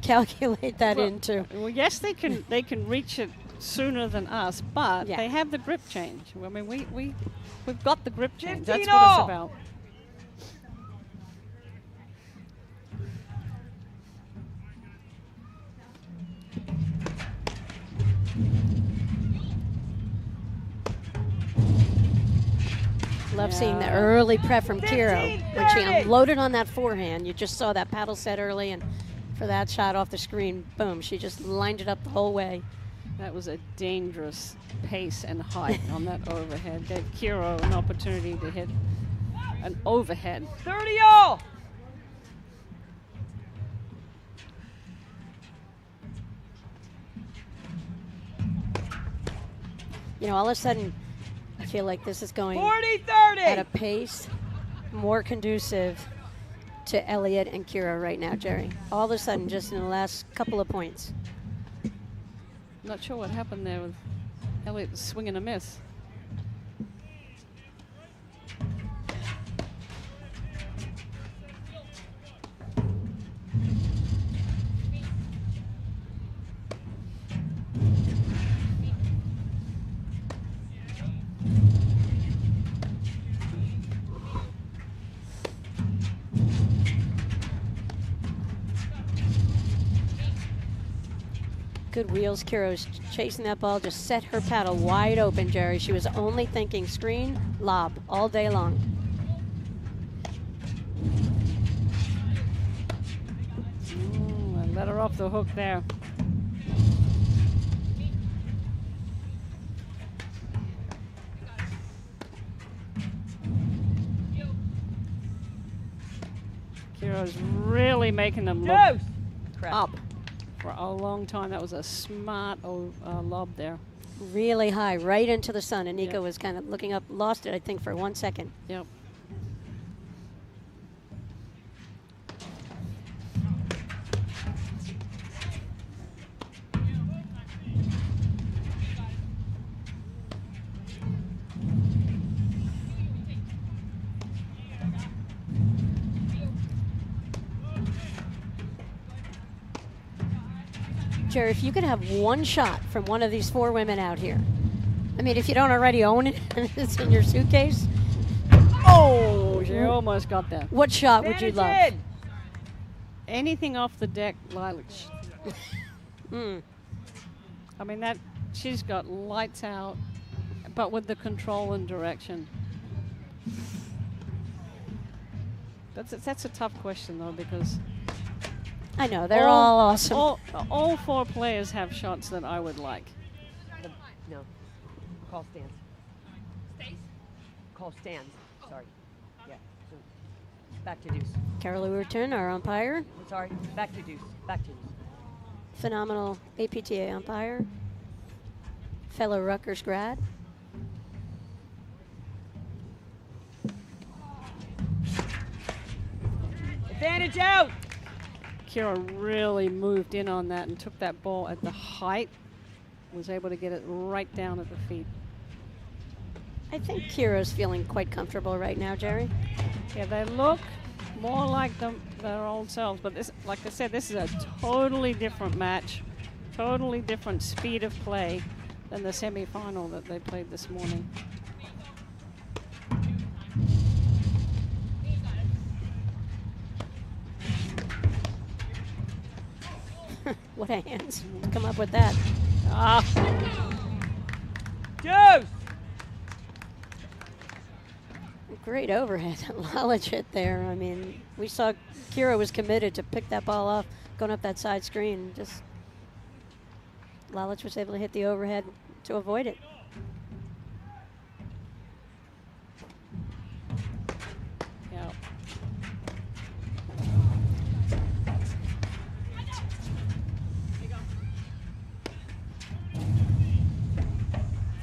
calculate that into. Well, yes, they can reach it sooner than us, but Yeah. they have the grip change. I mean, we've got the grip change. 15 That's what it's all. about. Love seeing the Yeah. early prep from Kiro. 15, When she 30. unloaded on that forehand, you just saw that paddle set early, and for that shot off the screen, boom, she just lined it up the whole way. That was a dangerous pace and height on that overhead. Gave Kiro an opportunity to hit an overhead. 30 all. You know, all of a sudden, I feel like this is going 40-30. at a pace more conducive to Elliott and Kira right now, Jerry. All of a sudden, just in the last couple of points. Not sure what happened there with Elliott swing and a miss. Good wheels. Kiro's chasing that ball, just set her paddle wide open, Jerry. She was only thinking screen, lob all day long. I let her off the hook there. Kiro's really making them look Juice. Crap. up for a long time. That was a smart lob there. Really high, right into the sun. Enica Yeah. was kind of looking up, lost it, I think, for 1 second. Yep. Jerry, if you could have one shot from one of these 4 women out here, I mean, if you don't already own it and it's in your suitcase, Oh, she almost got that. what shot would you love? Manage it. Anything off the deck, Lalic. Mm. I mean, that she's got lights out, but with the control and direction. That's a tough question, though, because I know, they're all awesome. All 4 players have shots that I would like. No. Call stands. Call stands. Sorry. Yeah. So back to deuce. Carol Uerton, our umpire. Sorry. Back to deuce. Back to deuce. Phenomenal APTA umpire. Fellow Rutgers grad. Advantage out. Kira really moved in on that and took that ball at the height, was able to get it right down at the feet. I think Kira's feeling quite comfortable right now, Jerry. Yeah, they look more like their old selves, but this, like I said, this is a totally different match, totally different speed of play than the semifinal that they played this morning. What a hands to come up with that. Ah, Deuce. Great overhead. Lalic hit there. I mean, we saw Kira was committed to pick that ball off, going up that side screen. Just Lalic was able to hit the overhead to avoid it. yeah.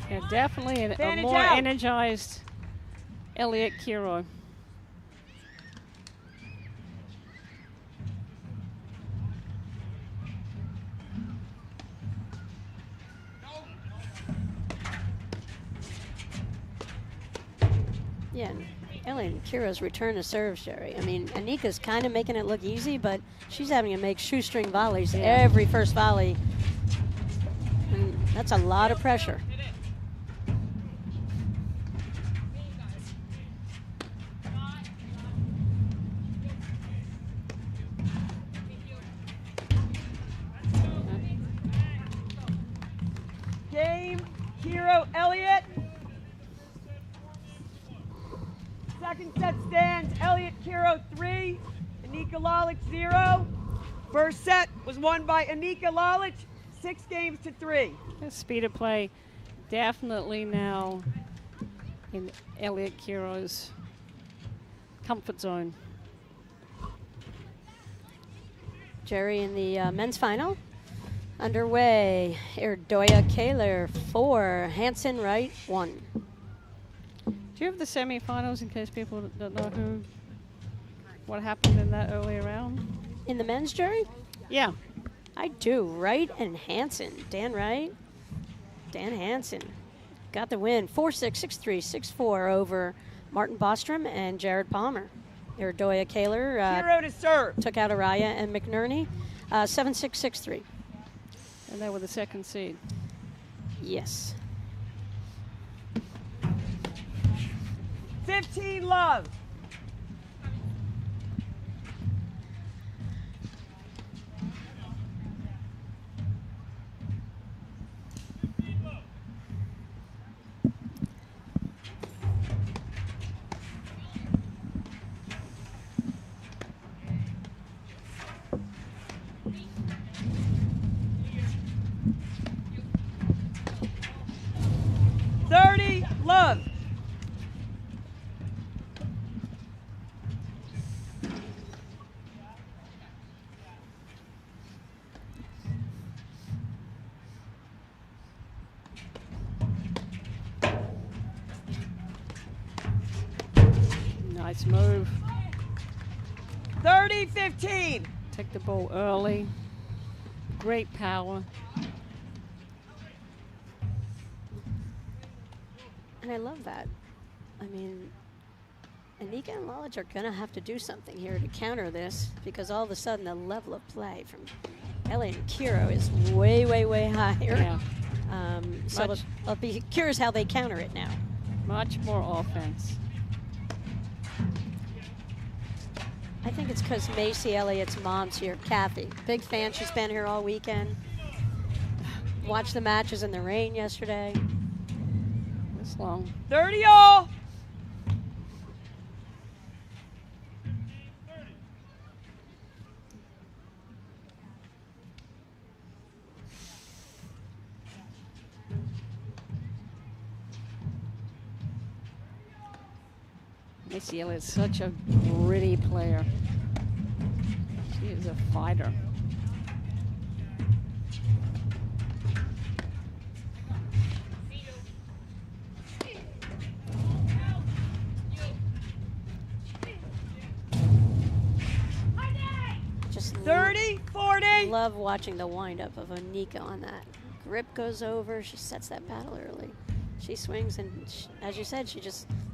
Yeah, definitely a Advantage more out. energized Elliott Kiro. Yeah, and Elliott and Kira's return to serves, Jerry. I mean, Enica's kind of making it look easy, but she's having to make shoestring volleys every first volley. And that's a lot of pressure. Game. Hero Elliott. Second set stands. Elliott Kiro 3. Enica Lalic 0. First set was won by Enica Lalic 6-3. The speed of play definitely now in Elliott Kiro's comfort zone. Jerry in the men's final. Underway. Erdoya Kaler 4. Hansen Wright 1. Do you have the semifinals in case people don't know what happened in that earlier round? In the men's, Jerry? Yeah. I do. Wright and Hansen. Dan Wright. Dan Hansen got the win. 4-6, 6-3, 6-4 over Martin Bostrom and Jared Palmer. Erdoya Kaler Kiro to serve. took out Araya and McNerney. 7-6, 6-3. And they were the second seed. Yes. 15 love. Love. Nice move. 30-15. Take the ball early. Great power. And I love that. I mean, Enica and Lalic are going to have to do something here to counter this because all of a sudden the level of play from Elliott and Kiro is way, way, way higher. Yeah. So I'll be curious how they counter it now. Much more offense. I think it's because Macy Elliott's mom's here, Kathy. Big fan. She's been here all weekend. Watched the matches in the rain yesterday. It's long. 30 all. Missy Elliott's such a gritty player. She is a fighter. Just 30, 40. love watching the windup of Enica on that. Grip goes over, she sets that paddle early. She swings, and as you said,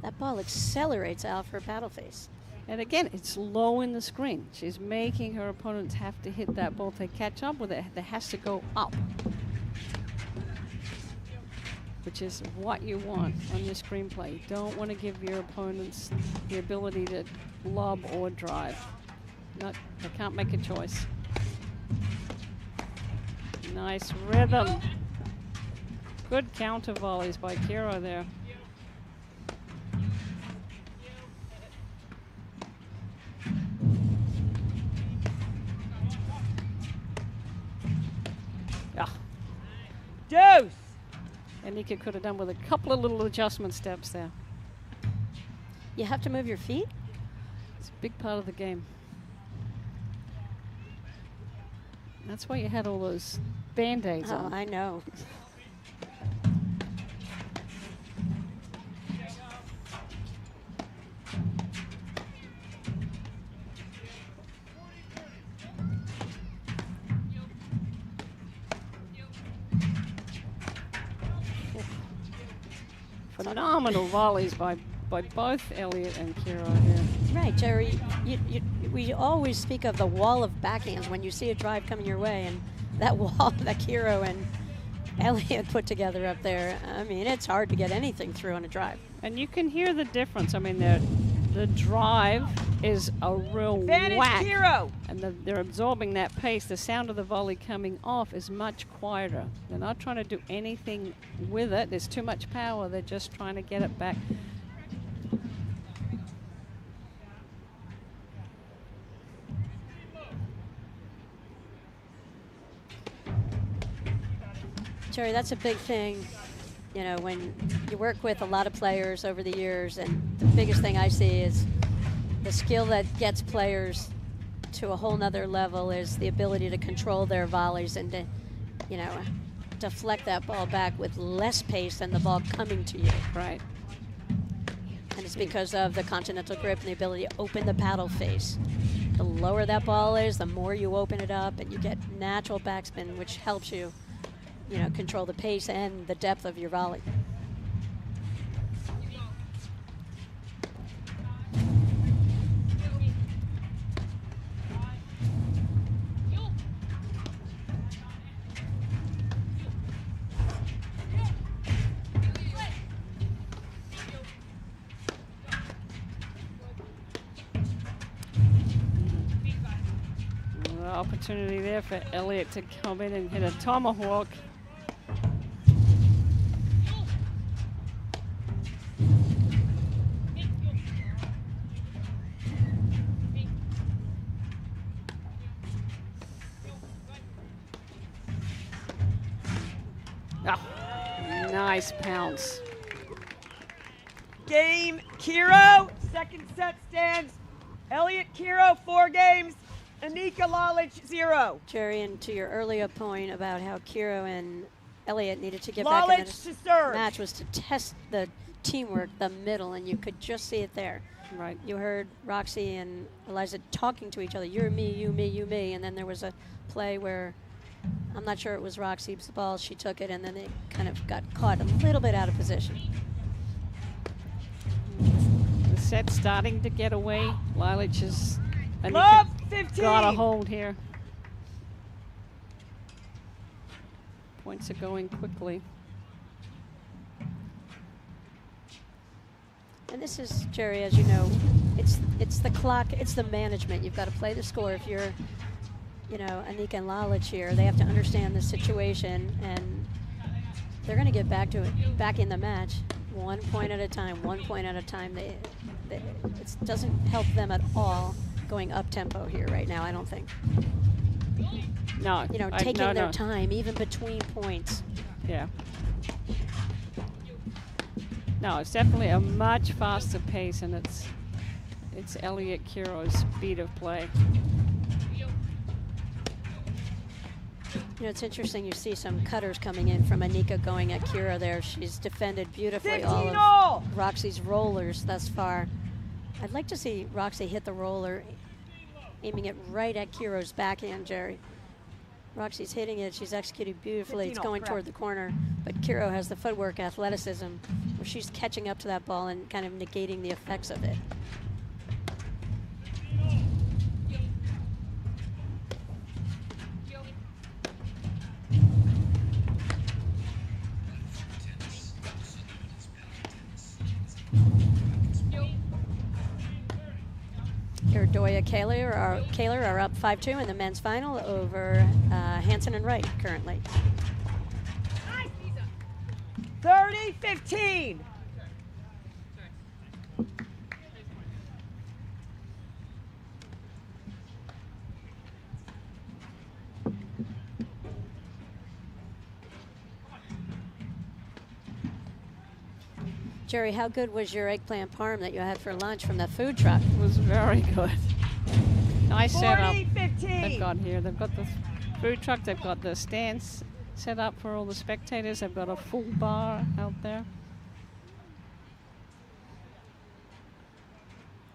that ball accelerates out of her paddle face. And again, it's low in the screen. She's making her opponents have to hit that ball to catch up with it. It has to go up, which is what you want on your screenplay. You don't want to give your opponents the ability to lob or drive. They can't make a choice. Nice rhythm. Good counter volleys by Kiro there. Deuce. Enica could have done with a couple of little adjustment steps there. You have to move your feet? It's a big part of the game. That's why you had all those Band-Aids Oh, on. I know. Phenomenal volleys by both Elliott and Kiro here. Right, Jerry, we always speak of the wall of backhands when you see a drive coming your way, and that wall that Kiro and Elliott put together up there, I mean, it's hard to get anything through on a drive. And you can hear the difference. I mean, the drive is a real Advantage, whack. Kiro. And they're absorbing that pace. The sound of the volley coming off is much quieter. They're not trying to do anything with it. There's too much power. They're just trying to get it back. Jerry, that's a big thing, you know, when you work with a lot of players over the years, and the biggest thing I see is the skill that gets players to a whole nother level is the ability to control their volleys and to, you know, deflect that ball back with less pace than the ball coming to you. Right. And it's because of the continental grip and the ability to open the paddle face. The lower that ball is, the more you open it up, and you get natural backspin, which helps you, you know, control the pace and the depth of your volley. Opportunity there for Elliott to come in and hit a tomahawk. Oh, nice pounce. Game, Kiro. Second set stands. Elliott, Kiro, 4 games. Enica, Lalic, 0. Jerry, and to your earlier point about how Kiro and Elliott needed to get back in Lalic to the serve. match was to test the teamwork, the middle, and you could just see it there. Right. You heard Roxy and Eliza talking to each other, you're me, you me, you me, and then there was a play where I'm not sure it was Roxy's ball, she took it, and then they kind of got caught a little bit out of position. The set's starting to get away. Lalic is Love, 15. got a hold here. Points are going quickly. And this is, Jerry, as you know, it's the clock, it's the management. You've got to play the score. If you're, you know, Enica and Lalic here, they have to understand the situation, and they're going to get back to it, back in the match. 1 point at a time, 1 point at a time. It doesn't help them at all going up tempo here right now, I don't think. No. You know, taking their time, even between points. Yeah. No, it's definitely a much faster pace, and it's Elliott Kiro's speed of play. You know, it's interesting. You see some cutters coming in from Enica going at Kiro there. She's defended beautifully all of Roxy's rollers thus far. I'd like to see Roxy hit the roller, aiming it right at Kiro's backhand, Jerry. Roxy's hitting it. She's executed beautifully. It's going toward the corner, but Kiro has the footwork, athleticism, where she's catching up to that ball and kind of negating the effects of it. Doya Kaler are up 5-2 in the men's final over Hansen and Wright currently. 30-15. Jerry, how good was your eggplant parm that you had for lunch from the food truck? It was very good. Nice setup 40-15. they've got here. They've got the food truck. They've got the stands set up for all the spectators. They've got a full bar out there.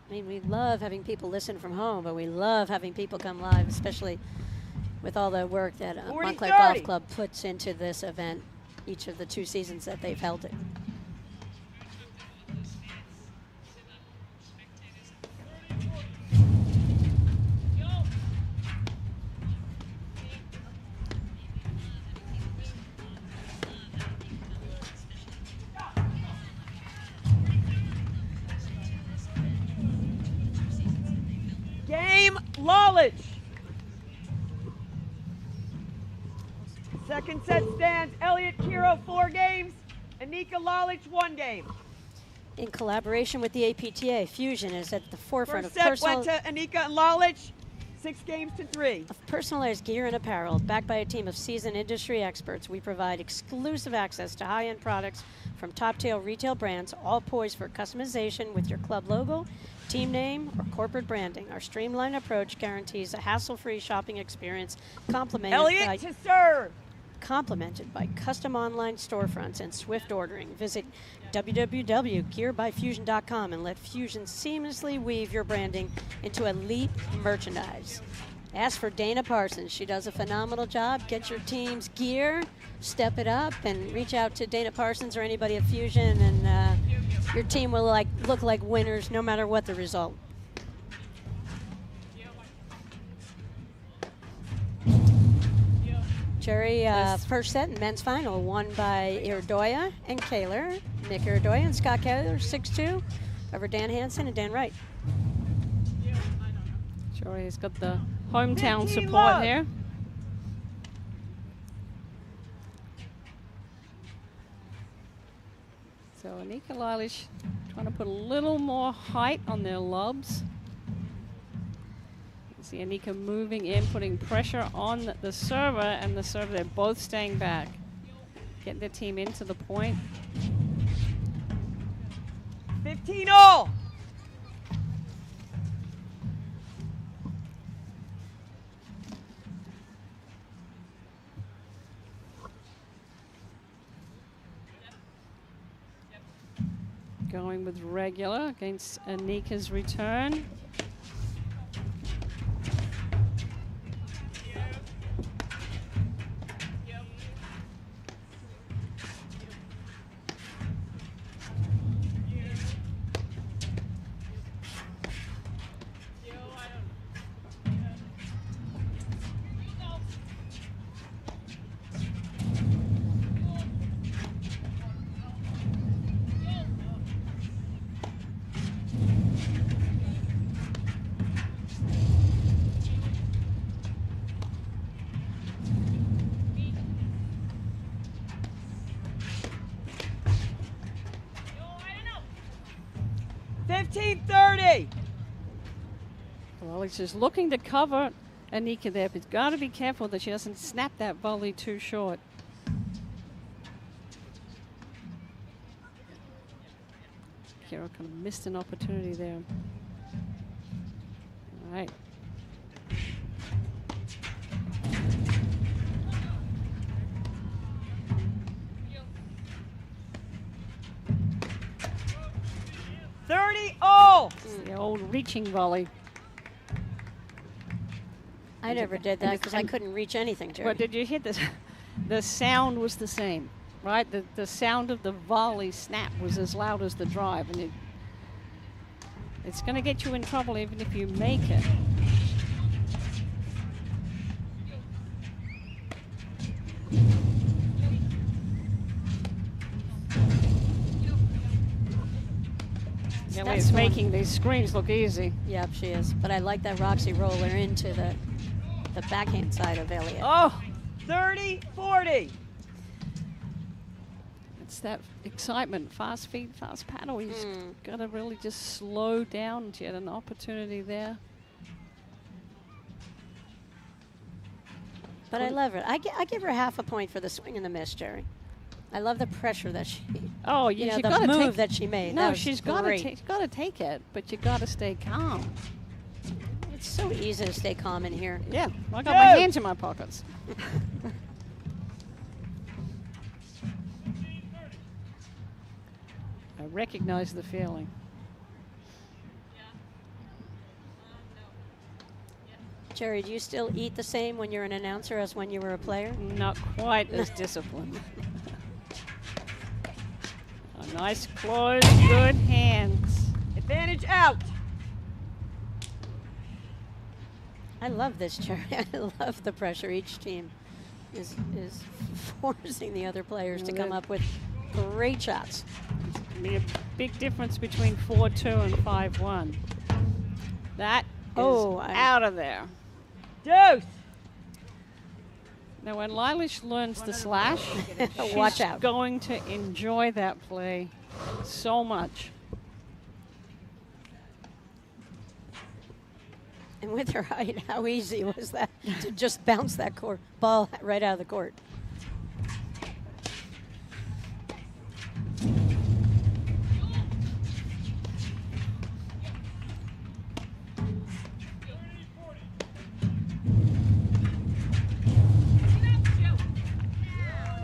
I mean, we love having people listen from home, but we love having people come live, especially with all the work that Montclair Golf Club puts into this event each of the 2 seasons that they've held it. Game Lalic. Second set stands Elliott Kiro 4 games, Enica Lalic 1 game. In collaboration with the APTA, Fusion is at the forefront First of set went to Enica and Lalic, 6 games to 3. Of personalized gear and apparel, backed by a team of seasoned industry experts, we provide exclusive access to high-end products from top-tier retail brands, all poised for customization with your club logo, team name, or corporate branding. Our streamlined approach guarantees a hassle-free shopping experience Elliott to serve. complemented by custom online storefronts and swift ordering. Visit www.gearbyfusion.com and let Fusion seamlessly weave your branding into elite merchandise. Ask for Dana Parsons. She does a phenomenal job. Get your team's gear, step it up, and reach out to Dana Parsons or anybody at Fusion, and your team will look like winners no matter what the result. Jerry, first set in men's final, won by Iridoya and Kaler. Nick Iridoya and Scott Kaler, 6-2, over Dan Hansen and Dan Wright. Sure, he's got the hometown 15 support love. here. So Enica Lalic trying to put a little more height on their lobs. You see Enica moving in, putting pressure on the server, and the server, they're both staying back. Getting their team into the point. 15-all. Going with regular against Enica's return. 15-30. Well, he's just looking to cover Enica there, but got to be careful that she doesn't snap that volley too short. Kira kind of missed an opportunity there. All right. The The old reaching volley. I never did that because I couldn't reach anything, Jerry. But did you hear this? The sound was the same, right? The sound of the volley snap was as loud as the drive, and it's going to get you in trouble even if you make it. Yeah, That's it's fun. making these screens look easy. Yep, she is. But I like that Roxy roller into the backhand side of Elliott. Oh, 30-40. it's that excitement. Fast feet, fast paddle. He's got to really just slow down. She had an opportunity there. But I love her. I give her half a point for the swing and the miss, Jerry. I love the pressure that she. Oh, You know, you the got to move take that she made. That No, was she's got to take it, but you got to stay calm. It's so easy to stay calm in here. Yeah, I got my hands in my pockets. I recognize the feeling. Jerry, do you still eat the same when you're an announcer as when you were a player? Not quite as disciplined. A nice close, good hands. Advantage out. I love this, Jerry. I love the pressure each team is forcing the other players to come up with great shots. Be a big difference between 4-2 and 5-1. That is out of there. Deuce. Now, when Lalic learns the slash, Watch she's out. going to enjoy that play so much. And with her height, how easy was that to just bounce that ball right out of the court?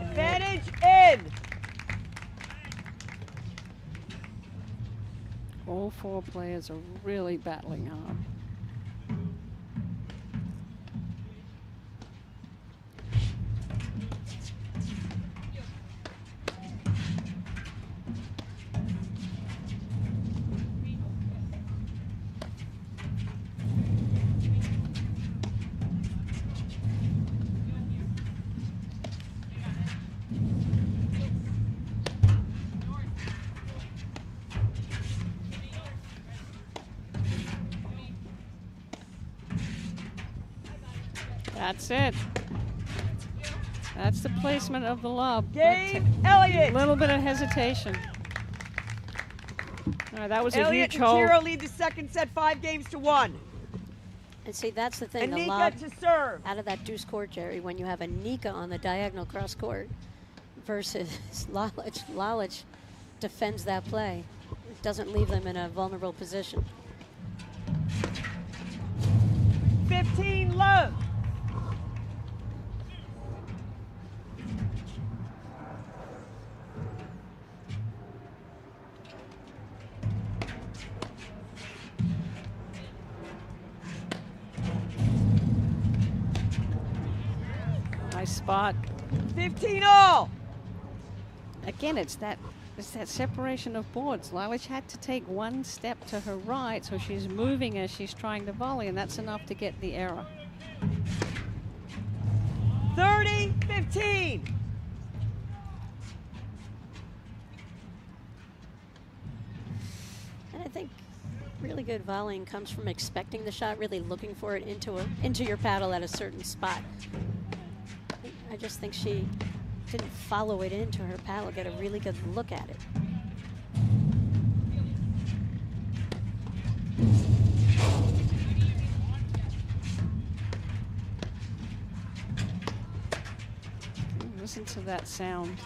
Advantage in. All four players are really battling hard. That's it. That's the placement of the lob. Game, Elliott. A little bit of hesitation. All right, that was Elliott a huge and hole. Chiro lead the second set 5-1. And see, that's the thing. The Enica lob to serve. out of that deuce court, Jerry, when you have Enica on the diagonal cross court versus Lalic. Lalic defends that play. It doesn't leave them in a vulnerable position. 15 love. Nice spot. 15 all. Again, it's that separation of boards. Lalic had to take one step to her right, so she's moving as she's trying to volley, and that's enough to get the error. 30-15. And I think really good volleying comes from expecting the shot, really looking for it into your paddle at a certain spot. I just think she didn't follow it into her paddle, get a really good look at it. Listen to that sound.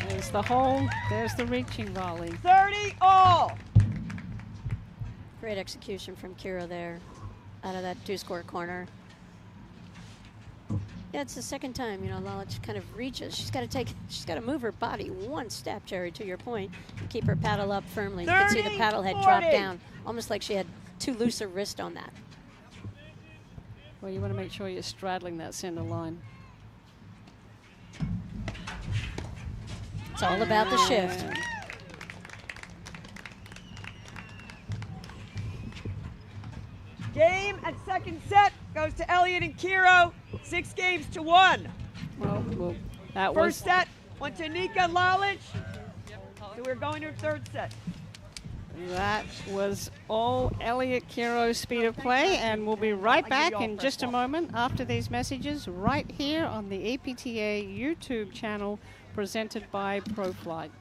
There's the hole, there's the reaching volley. 30 all. Great execution from Kira there, out of that 2-score corner. Yeah, it's the second time, Lalic kind of reaches. She's got to move her body one step, Jerry, to your point, and keep her paddle up firmly. You can see the 30, paddle head 40. drop down, almost like she had too loose a wrist on that. Well, you want to make sure you're straddling that center line. It's all about the shift. Game and second set goes to Elliott and Kiro. 6 games to 1. Well, that First was set went to Enica Lalic. So we're going to third set. that was all Elliott Kiro's speed of play, and we'll be right back in just a moment after these messages right here on the APTA YouTube channel presented by ProFlight.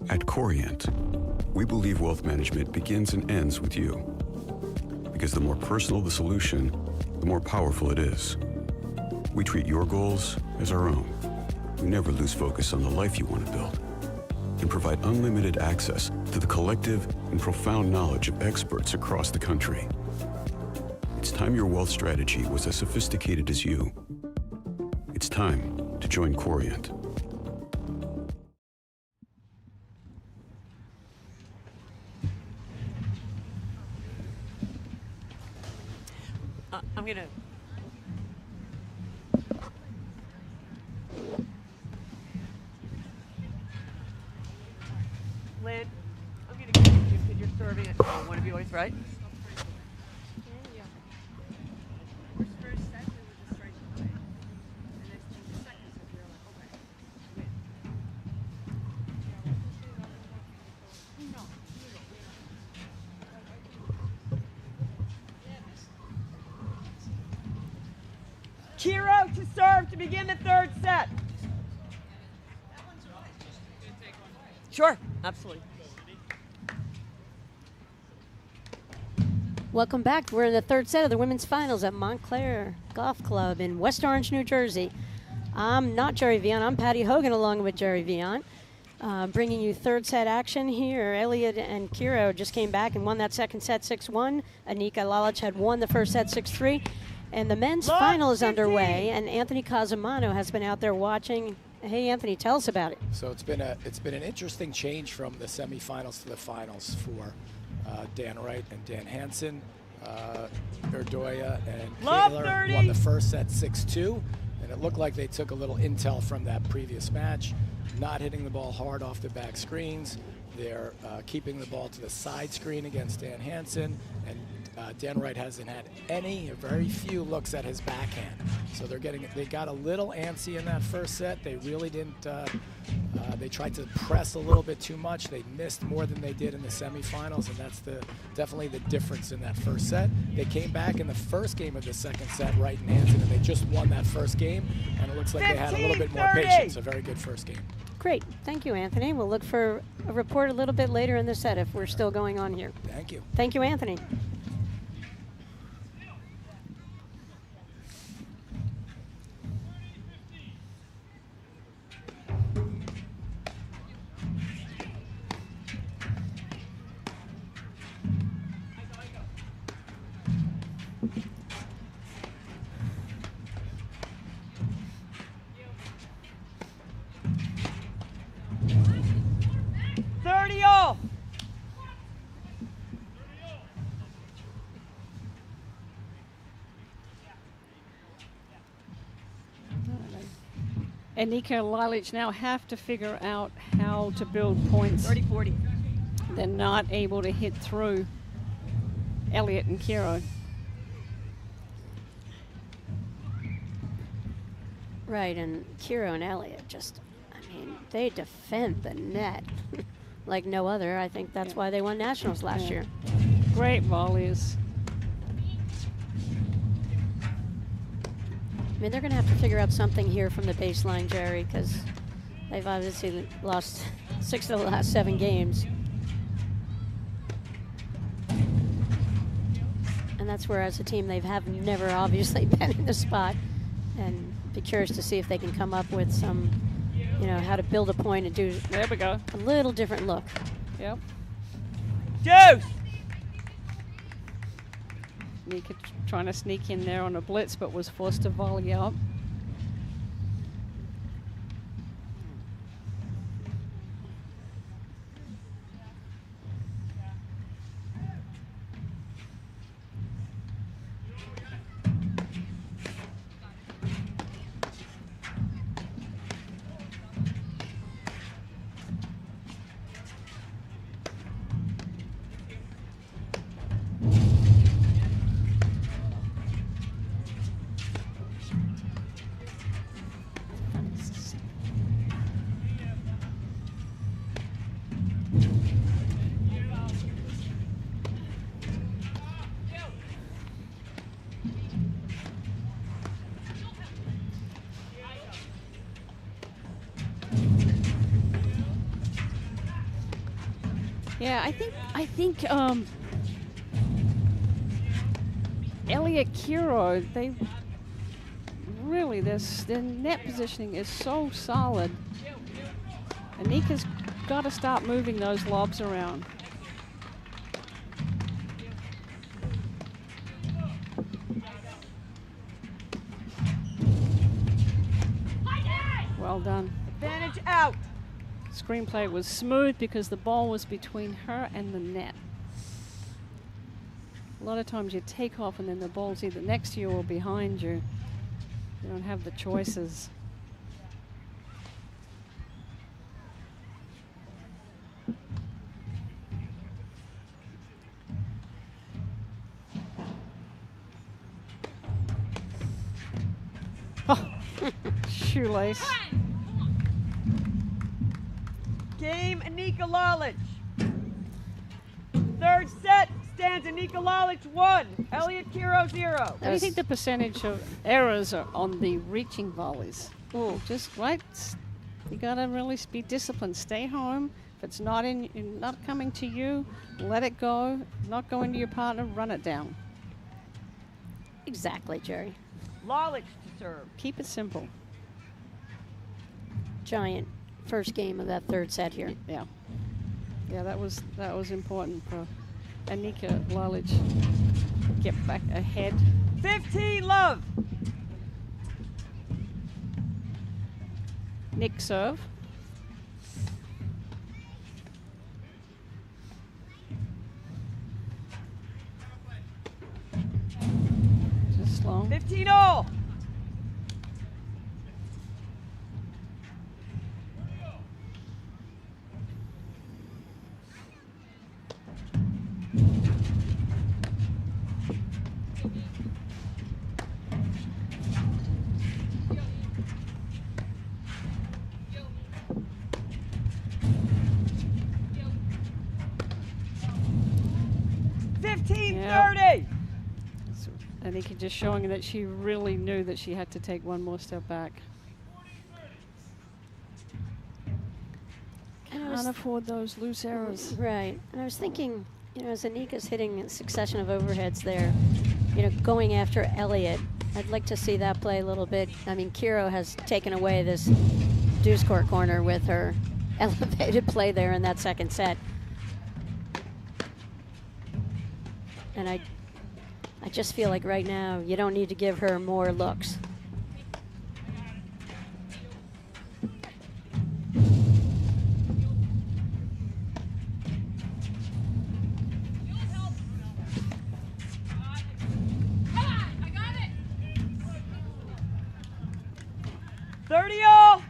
At Corient, we believe wealth management begins and ends with you. Because the more personal the solution, the more powerful it is. We treat your goals as our own. We never lose focus on the life you want to build. And provide unlimited access to the collective and profound knowledge of experts across the country. It's time your wealth strategy was as sophisticated as you. It's time to join Corient. I'm gonna. Lynn, I'm going to give you because you're serving it. One of you always right. Kiro to serve to begin the third set. Sure, absolutely. Welcome back. We're in the third set of the women's finals at Montclair Golf Club in West Orange, New Jersey. I'm not Jerry Vian. I'm Patty Hogan along with Jerry Vian, bringing you third set action here. Elliott and Kiro just came back and won that second set 6-1. Enica Lalic had won the first set 6-3. And the men's final is underway, and Anthony Casamano has been out there watching. Hey, Anthony, tell us about it. So it's been an interesting change from the semifinals to the finals for Dan Wright and Dan Hansen. Erdoya and Kaler won the first set 6-2, and it looked like they took a little intel from that previous match, not hitting the ball hard off the back screens. They're keeping the ball to the side screen against Dan Hansen, and Dan Wright hasn't had very few looks at his backhand. So they got a little antsy in that first set. They really didn't, they tried to press a little bit too much. They missed more than they did in the semifinals, and that's definitely the difference in that first set. They came back in the first game of the second set, Wright and Hansen, and they just won that first game, and it looks like they had a little bit more patience. A very good first game. Great. Thank you, Anthony. We'll look for a report a little bit later in the set if we're still going on here. Thank you. Thank you, Anthony. Enica and Lalic now have to figure out how to build points. 30-40. They're not able to hit through Elliott and Kiro. Right, and Kiro and Elliott just, I mean, they defend the net like no other. I think that's why they won nationals last year. Great volleys. I mean, they're going to have to figure out something here from the baseline, Jerry, because they've obviously lost 6 of the last 7 games. And that's where, as a team, they have never obviously been in the spot. And be curious to see if they can come up with some, you know, how to build a point and do There we go. a little different look. Yep. Deuce! Enica trying to sneak in there on a blitz, but was forced to volley up. Yeah, I think Elliott, Kiro, they really, their net positioning is so solid. Enica's got to start moving those lobs around. Well done. Advantage out. Screenplay was smooth because the ball was between her and the net. A lot of times you take off and then the ball's either next to you or behind you. You don't have the choices. Oh, shoelace. Game, Enica Lalic. Third set stands Enica Lalic 1, Elliott Kiro 0. What do you think the percentage of errors are on the reaching volleys? Oh, just right. You gotta really be disciplined. Stay home. If it's not coming to you, let it go. Not going to your partner, run it down. Exactly, Jerry. Lalic to serve. Keep it simple. Giant first game of that third set here. Yeah. Yeah, that was important for Enica Lalic. Get back ahead. 15 love. Nick serve. Just slow. 15 all. Enica just showing that she really knew that she had to take one more step back. Can't afford those loose errors. Right. And I was thinking, you know, as Enica's hitting a succession of overheads there, you know, going after Elliott, I'd like to see that play a little bit. I mean, Kiro has taken away this deuce court corner with her elevated play there in that second set. And I just feel like right now you don't need to give her more looks. I got it. 30 all.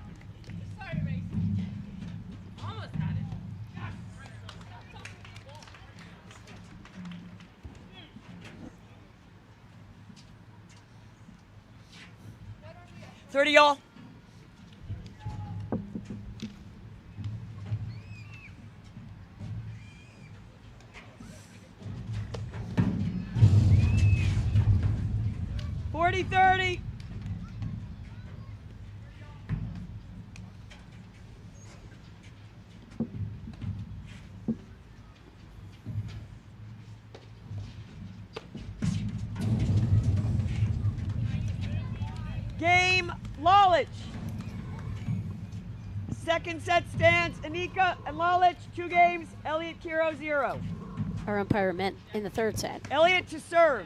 30 all. $40-30. Game, Lalic. Second set stands, Enica and Lalic, 2 games, Elliott, Kiro, 0. Our umpire meant in the third set. Elliott to serve.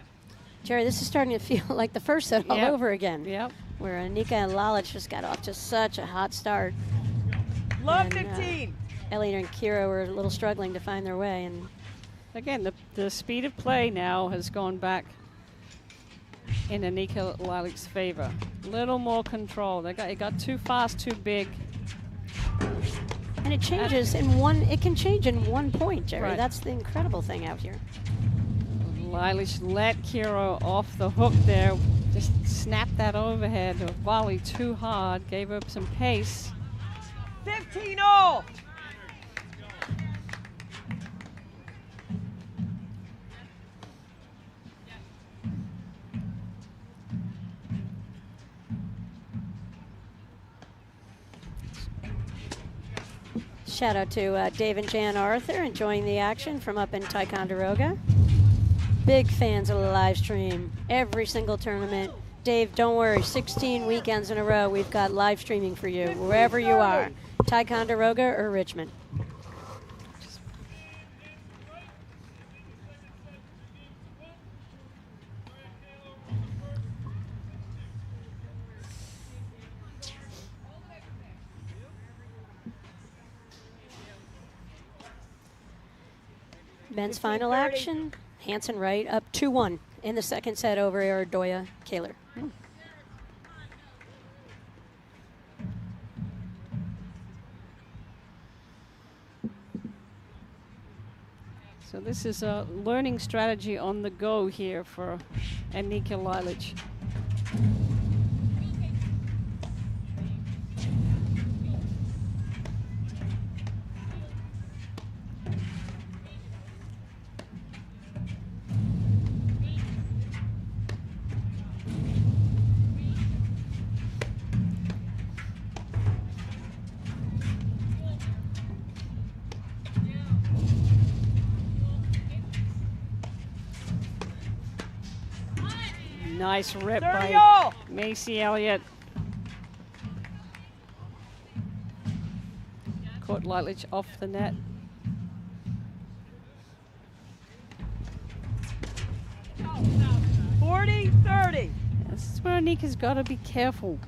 Jerry, this is starting to feel like the first set all Yep. over again. Yep. Where Enica and Lalic just got off to such a hot start. Love And, 15. Elliott and Kiro were a little struggling to find their way. And Again, the speed of play now has gone back in Enica Lalic's favor. Little more control. It got too fast, too big. it changes in one, it can change in 1 point, Jerry. Right. That's the incredible thing out here. Lalic let Kiro off the hook there. Just snapped that overhead volley too hard. Gave up some pace. 15 all. Shout out to Dave and Jan Arthur enjoying the action from up in Ticonderoga. Big fans of the live stream. Every single tournament. Dave, don't worry, 16 weekends in a row we've got live streaming for you, wherever you are, Ticonderoga or Richmond. Men's final action. Hansen Wright up 2-1 in the second set over Erdoya Kaler. So this is a learning strategy on the go here for Enica Lalic. Nice rip by all. Macy Elliott. Caught Lalic off the net. $40-30. This is where Enica's got to be careful.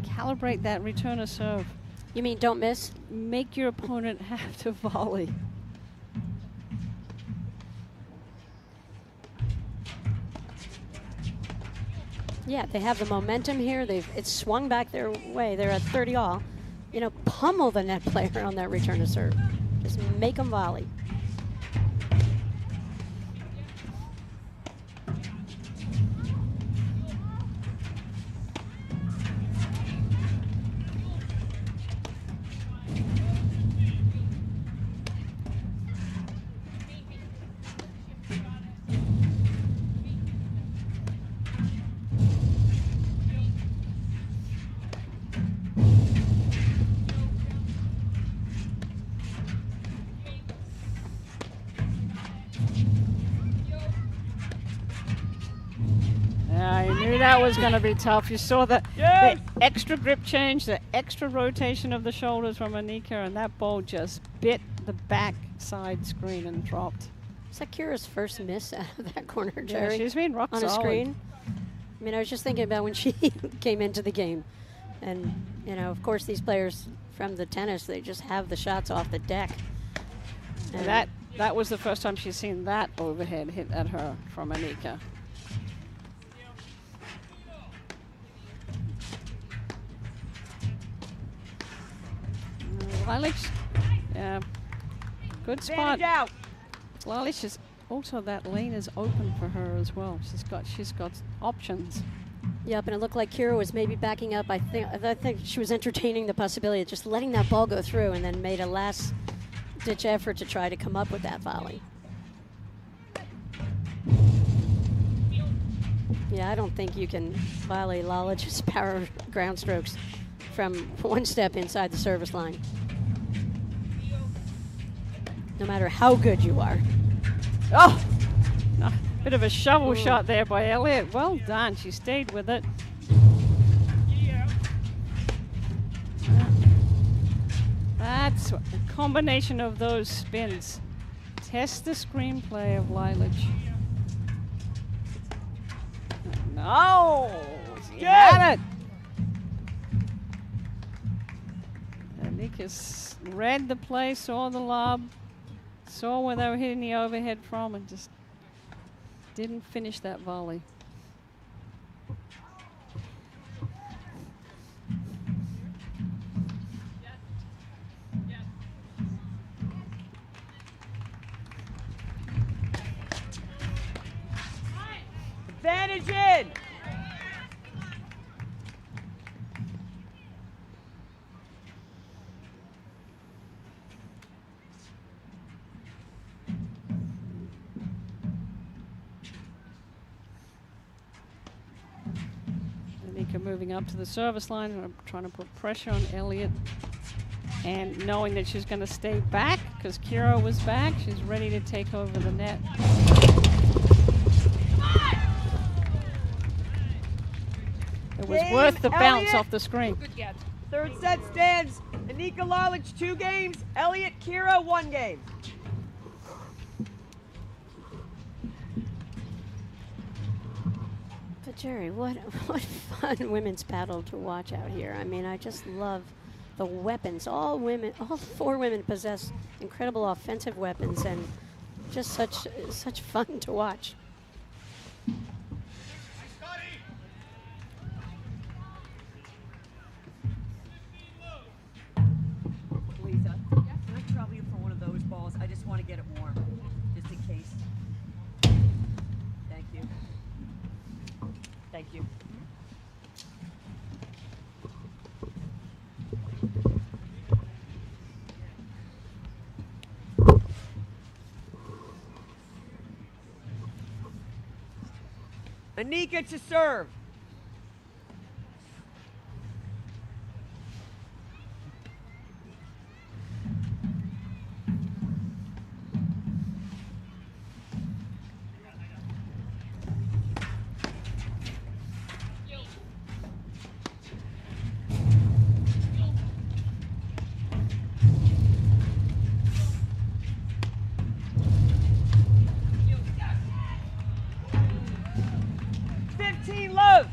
Calibrate that return of serve. You mean don't miss? Make your opponent have to volley. Yeah, they have the momentum here. It's swung back their way. They're at 30 all. You know, pummel the net player on that return to serve. Just make them volley. I knew that was going to be tough. You saw the Yes. extra grip change, the extra rotation of the shoulders from Enica, and that ball just bit the back side screen and dropped. Is that Kira's first miss out of that corner, Yeah, Jerry? she's been rock on a solid. screen. I mean, I was just thinking about when she came into the game. And, you know, of course, these players from the tennis, they just have the shots off the deck. And that was the first time she's seen that overhead hit at her from Enica. Lalic, yeah, good spot. Advantage out. Lalic is also, that lane is open for her as well. She's got options. Yep, and it looked like Kira was maybe backing up. I think she was entertaining the possibility of just letting that ball go through, and then made a last-ditch effort to try to come up with that volley. Yeah, I don't think you can volley Lalic's power ground strokes from one step inside the service line, no matter how good you are. Oh! A bit of a shovel shot there by Elliott. Well done. She stayed with it. That's a combination of those spins. Test the screenplay of Lalic. No! She had it! Enica read the play, saw the lob, saw where they were hitting the overhead from, and just didn't finish that volley. Advantage in. Enica moving up to the service line and trying to put pressure on Elliott, and knowing that she's going to stay back because Kira was back, she's ready to take over the net. It was worth the bounce off the screen. Third set stands. Enica Lalic 2 games. Elliott Kira 1 game. But Jerry, what fun women's paddle to watch out here. I mean, I just love the weapons. All 4 women possess incredible offensive weapons, and just such fun to watch. Lisa, can I trouble you for one of those balls? I just want to get it warm, just in case. Thank you. Thank you. Enica to serve. Love.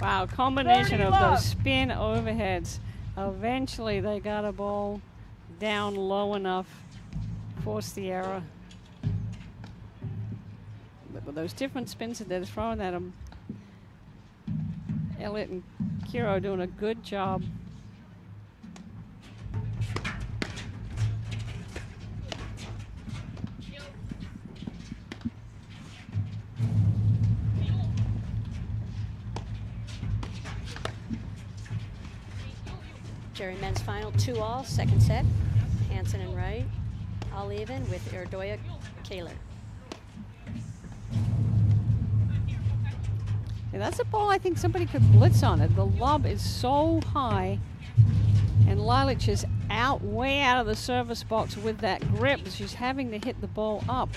Wow, combination of those spin overheads. Eventually they got a ball down low enough, forced the error. But with those different spins that they're throwing at them, Elliott and Kira are doing a good job. Jerry, men's final 2-all, second set. Hansen and Wright, all even with Erdoya Kaler. Yeah, that's a ball I think somebody could blitz on it. The lob is so high And Lalic is out, way out of the service box with that grip. She's having to hit the ball up.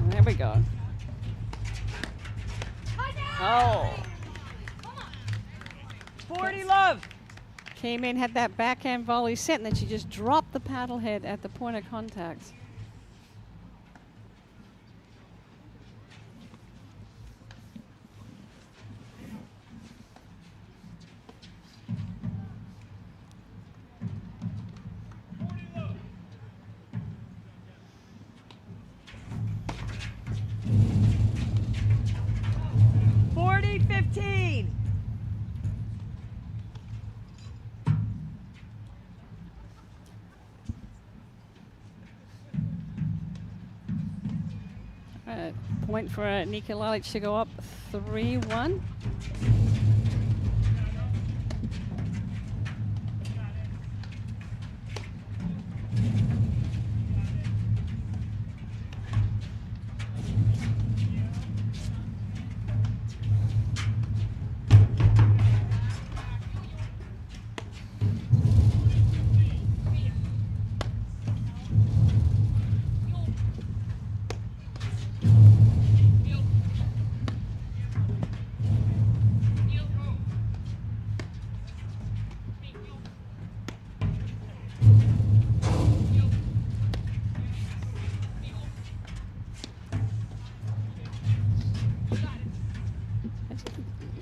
There we go. Oh. 40 love. Came in, had that backhand volley set, and then she just dropped the paddle head at the point of contact. Point for Enica Lalic to go up 3-1.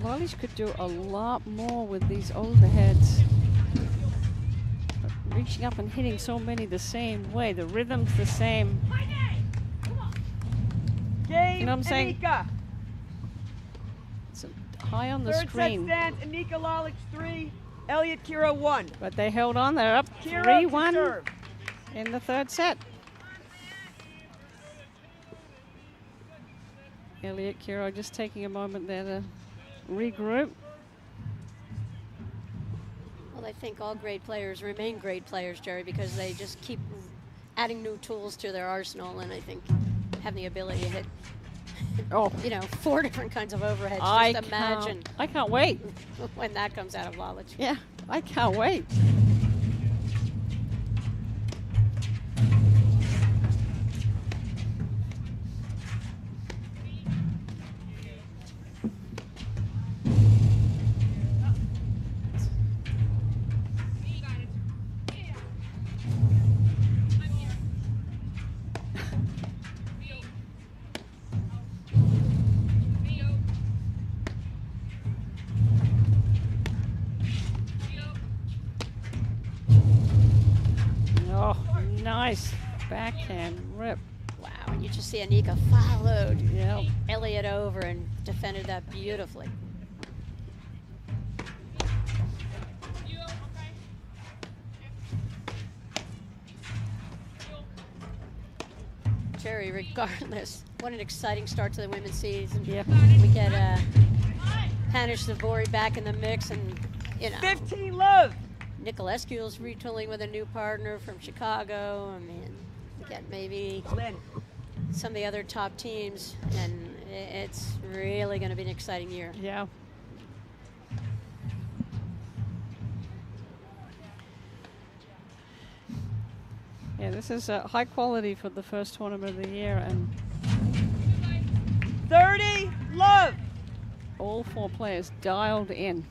Lalic could do a lot more with these overheads. Reaching up and hitting so many the same way. The rhythm's the same. Game, you know what I'm saying? Enica. It's high on the Third screen. set stands Enica Lalic 3, Elliott Kiro 1. But they held on. They're up 3-1 in the third set. Elliott Kiro just taking a moment there to regroup. Well, I think all great players remain great players, Jerry, because they just keep adding new tools to their arsenal, and I think having the ability to hit, you know, 4 different kinds of overheads. Just imagine. I can't wait. When that comes out of Lalic. Yeah, I can't wait. Nice backhand rip. Wow, and you just see Enica followed Elliott over and defended that beautifully. Jerry, regardless, what an exciting start to the women's season. Yep. We get Hanish Zavori back in the mix, and, you know. 15 love. Nicolescu's retooling with a new partner from Chicago. I mean, we get maybe some of the other top teams, and it's really going to be an exciting year. Yeah. Yeah, this is high quality for the first tournament of the year, and 30 love. All 4 players dialed in.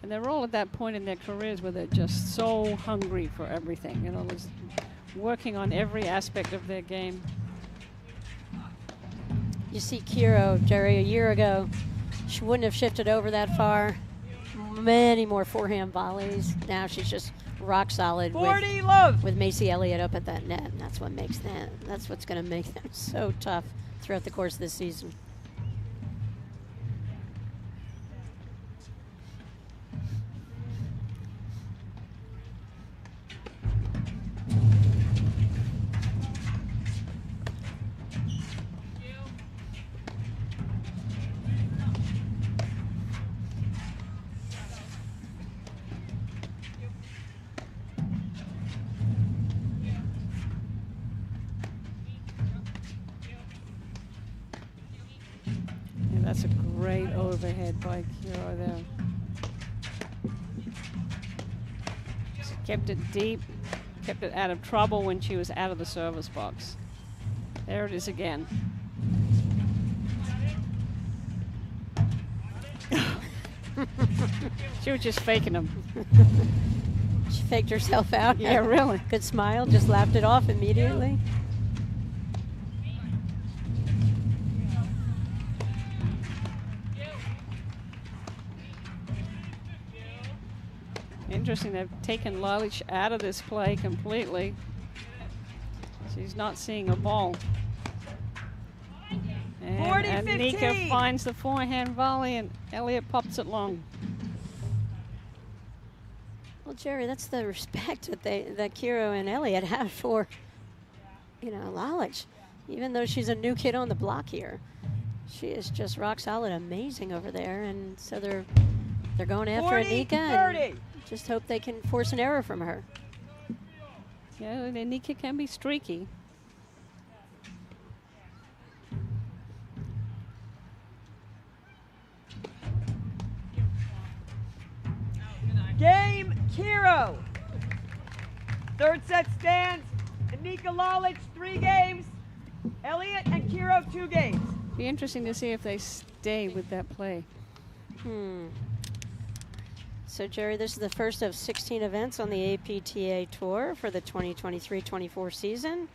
And they're all at that point in their careers where they're just so hungry for everything. You know, just working on every aspect of their game. You see Kiro, Jerry, a year ago, she wouldn't have shifted over that far. Many more forehand volleys. Now she's just rock solid 40 love. With Macy Elliott up at that net. And that's what makes that. That's what's going to make them so tough throughout the course of this season. That's a great overhead by Kiro there. She kept it deep, kept it out of trouble when she was out of the service box. There it is again. She was just faking them. She faked herself out. Yeah, really. Good smile, just laughed it off immediately. Interesting, they've taken Lalic out of this play completely. She's not seeing a ball. And 40-15. Enica finds the forehand volley and Elliott pops it long. Well, Jerry, that's the respect that Kiro and Elliott have for, Lalic. Even though she's a new kid on the block here, she is just rock solid, amazing over there. And so they're going after Enica and just hope they can force an error from her. Yeah, Enica can be streaky. Game, Kiro. Third set stands. Enica Lalic, 3 games. Elliott and Kiro, 2 games. Be interesting to see if they stay with that play. So, Jerry, this is the first of 16 events on the APTA Tour for the 2023-24 season.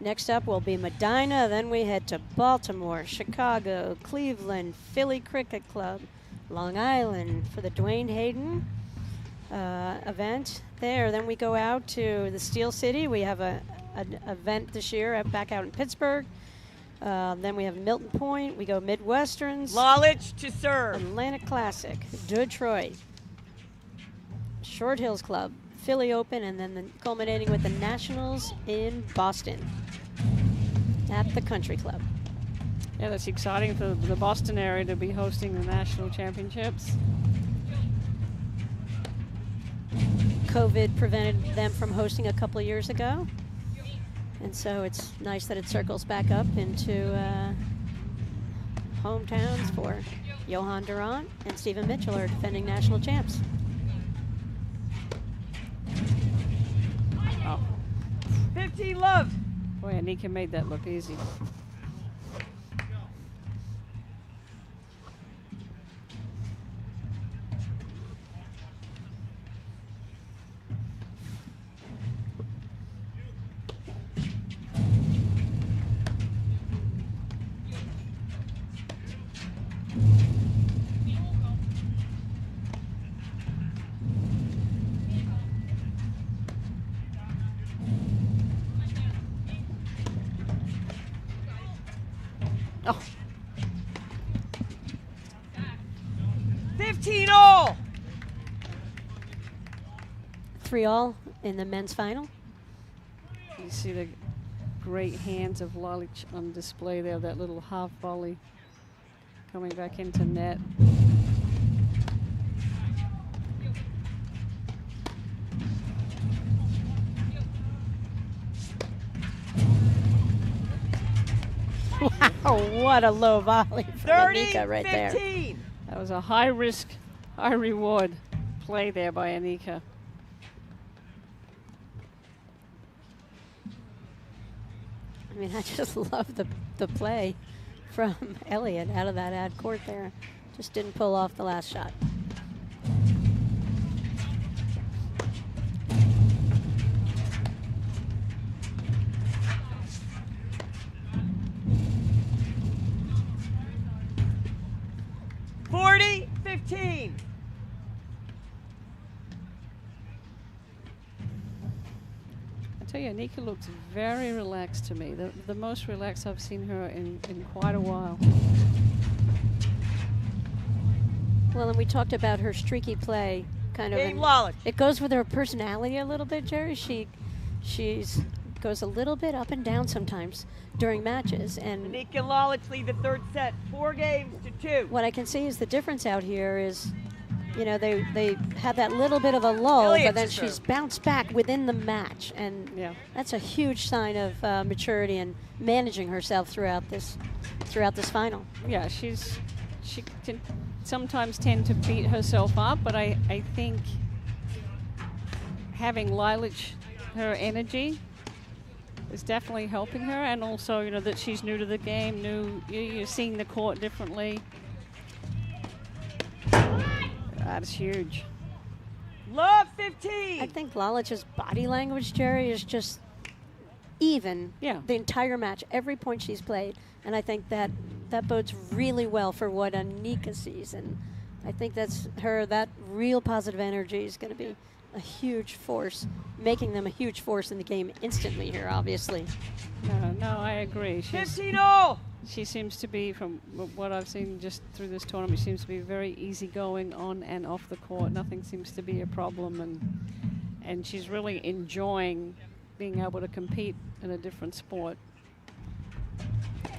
Next up will be Medina, then we head to Baltimore, Chicago, Cleveland, Philly Cricket Club, Long Island for the Dwayne Hayden event there. Then we go out to the Steel City. We have an event this year back out in Pittsburgh. Then we have Milton Point. We go Midwesterns. Lalic to serve. Atlantic Classic, Detroit, Short Hills Club, Philly Open, and then culminating with the Nationals in Boston at the Country Club. Yeah, that's exciting for the Boston area to be hosting the national championships. COVID prevented them from hosting a couple of years ago. And so it's nice that it circles back up into hometowns for Johan Durant and Stephen Mitchell are defending national champs. Oh. 15 love. Boy, Enica made that look easy. Oh. 15 all. 3 all in the men's final. You see the great hands of Lalic on display there, that little half volley coming back into net. Wow, what a low volley from Enica right 15. there. That was a high risk, high reward play there by Enica. I mean, I just love the play from Elliott out of that ad court there. Just didn't pull off the last shot. $40-15. I tell you, Enica looks very relaxed to me. The most relaxed I've seen her in quite a while. Well, and we talked about her streaky play, kind of. Game Lalic. It goes with her personality a little bit, Jerry. She's goes a little bit up and down sometimes during matches, and Enica and Lalic lead the third set, 4-2. what I can see is the difference out here is, you know, they had that little bit of a lull, Elliott but then to she's serve. bounced back within the match, and Yeah. that's a huge sign of maturity and managing herself throughout this final. Yeah, she's she can sometimes tend to beat herself up, but I think having Lalic, her energy, is definitely helping her, and also, you know, that she's new to the game, you're seeing the court differently. That's huge. Love 15. I think Lalic's body language, Jerry, is just even the entire match, every point she's played. And I think that bodes really well for what Enica sees. And I think that real positive energy is going to be a huge force, making them a huge force in the game instantly here, obviously. No, I agree. 15-all. She seems to be, from what I've seen just through this tournament, she seems to be very easygoing on and off the court. Nothing seems to be a problem, and she's really enjoying being able to compete in a different sport.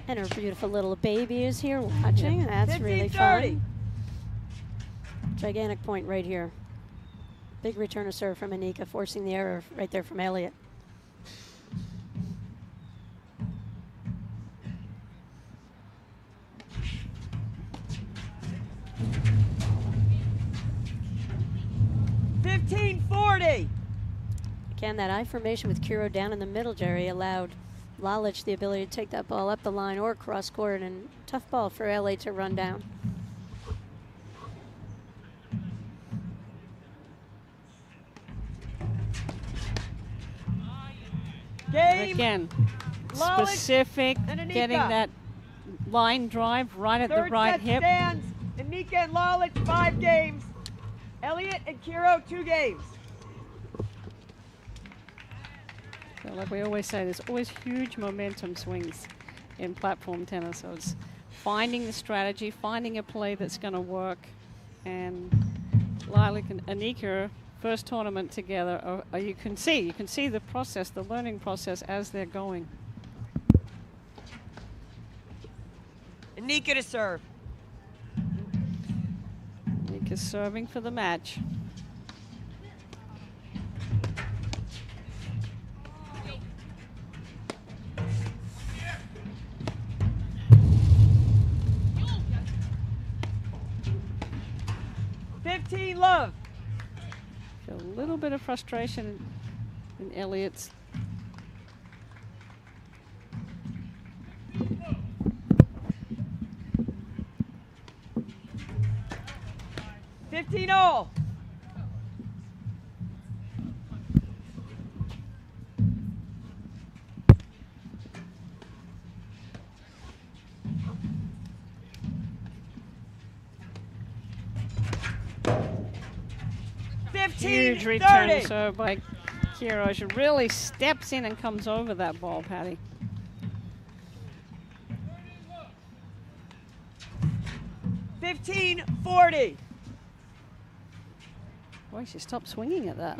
And her beautiful little baby is here watching. That's really fun. Gigantic point right here. Big return of serve from Enica, forcing the error right there from Elliott. $15-40. Again, that I formation with Kiro down in the middle, Jerry, allowed Lalic the ability to take that ball up the line or cross court, and tough ball for LA to run down. Game. Again, Lalic specific, and Enica. getting that line drive right at the right Third set hip. stands. Enica and Lalic, 5 games. Elliott and Kiro, 2 games. So like we always say, there's always huge momentum swings in platform tennis. So it's finding the strategy, finding a play that's going to work. And Lalic and Enica, first tournament together, you can see the process, the learning process as they're going. Enica to serve. Enica's serving for the match. Love. A little bit of frustration in Elliott's. $15-all. Huge return serve by Kiro. She really steps in and comes over that ball, Patty. $15-40. Boy, she stopped swinging at that.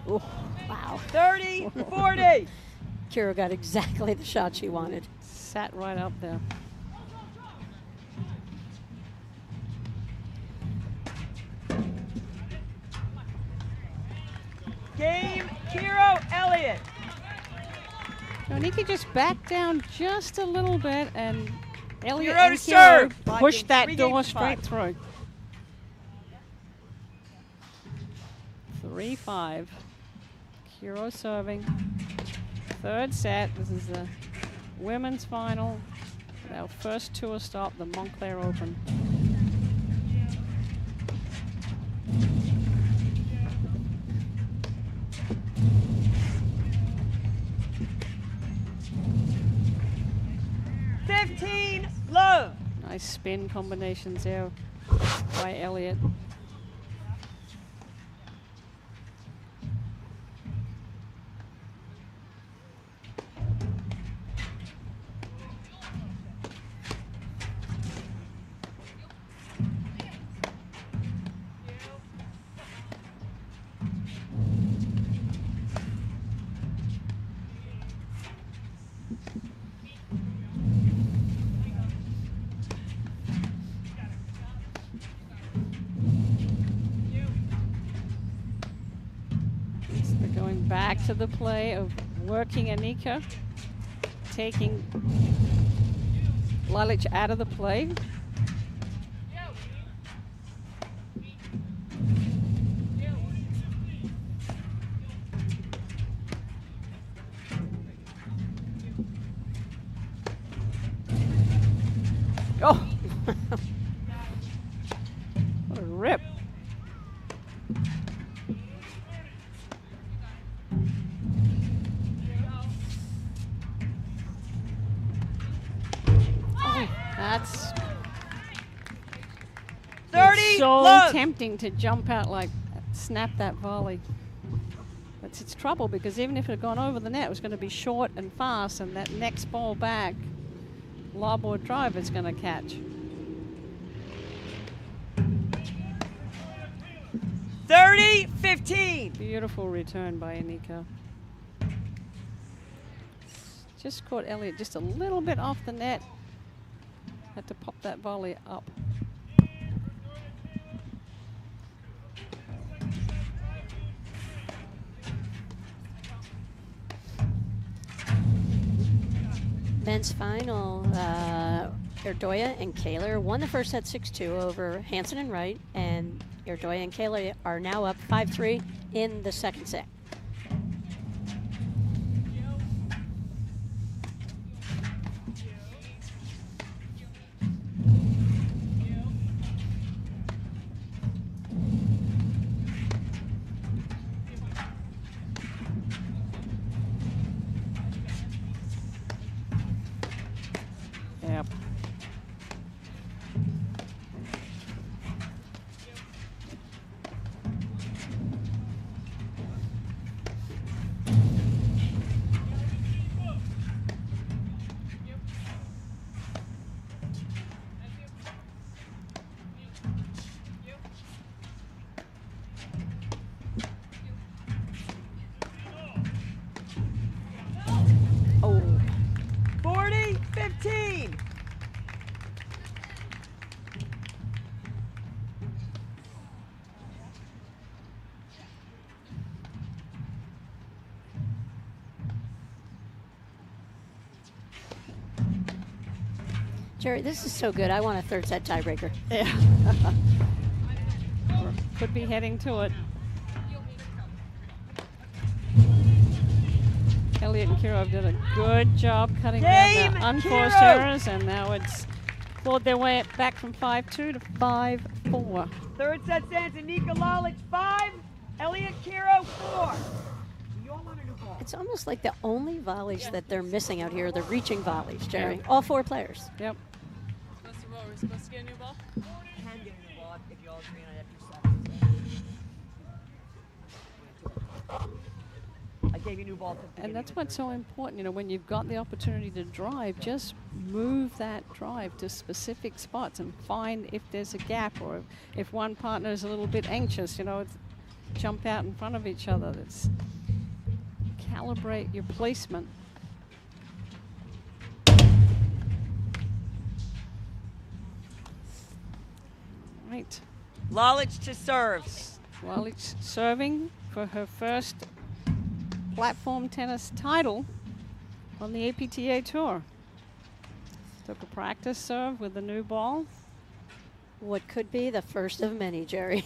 Oh, wow. 30-40. Kiro got exactly the shot she wanted. Sat right up there. Game, Kiro, Elliott. Enica just backed down just a little bit, and Elliott Kiro and to serve. Kiro pushed that 3 door games, straight 5. through. 3-5. Kiro serving. Third set. This is the women's final. Our first tour stop, the Montclair Open. Love. Nice spin combinations there by Elliott. to the play of working Enica, taking Lalic out of the play. Oh, what a rip. Oh, that's 30, so love. tempting to jump out like snap that volley. But it's trouble because even if it had gone over the net, it was going to be short and fast, and that next ball back, lob or drive, is going to catch. 30-15. Beautiful return by Enica. Just caught Elliott just a little bit off the net. Had to pop that volley up. Men's final, Erdoya and Kaler won the first set 6-2 over Hansen and Wright, and Erdoya and Kaler are now up 5-3 in the second set. Yep. Oh. 40-15. Jerry, this is so good. I want a third set tiebreaker. Yeah. Could be heading to it. Elliott and Kirov did a good job cutting down the unforced Kirov! errors, and now it's clawed their way back from 5-2 to 5-4. Third set stands Enica Lalic 5, Elliott Kiro 4. You all want a new ball. It's almost like the only volleys that they're missing out here are the reaching volleys, Jerry. All four players. Yep. We're supposed to get a new ball? Can get a new ball if you all agree on it after 7. I gave you a new ball. And that's what's so important, you know, when you've got the opportunity to drive, just move that drive to specific spots and find if there's a gap, or if one partner is a little bit anxious, you know, jump out in front of each other. That's calibrate your placement. Right. Lalic to serve. Lalic serving for her first platform tennis title on the APTA Tour. Took a practice serve with the new ball. What could be the first of many, Jerry.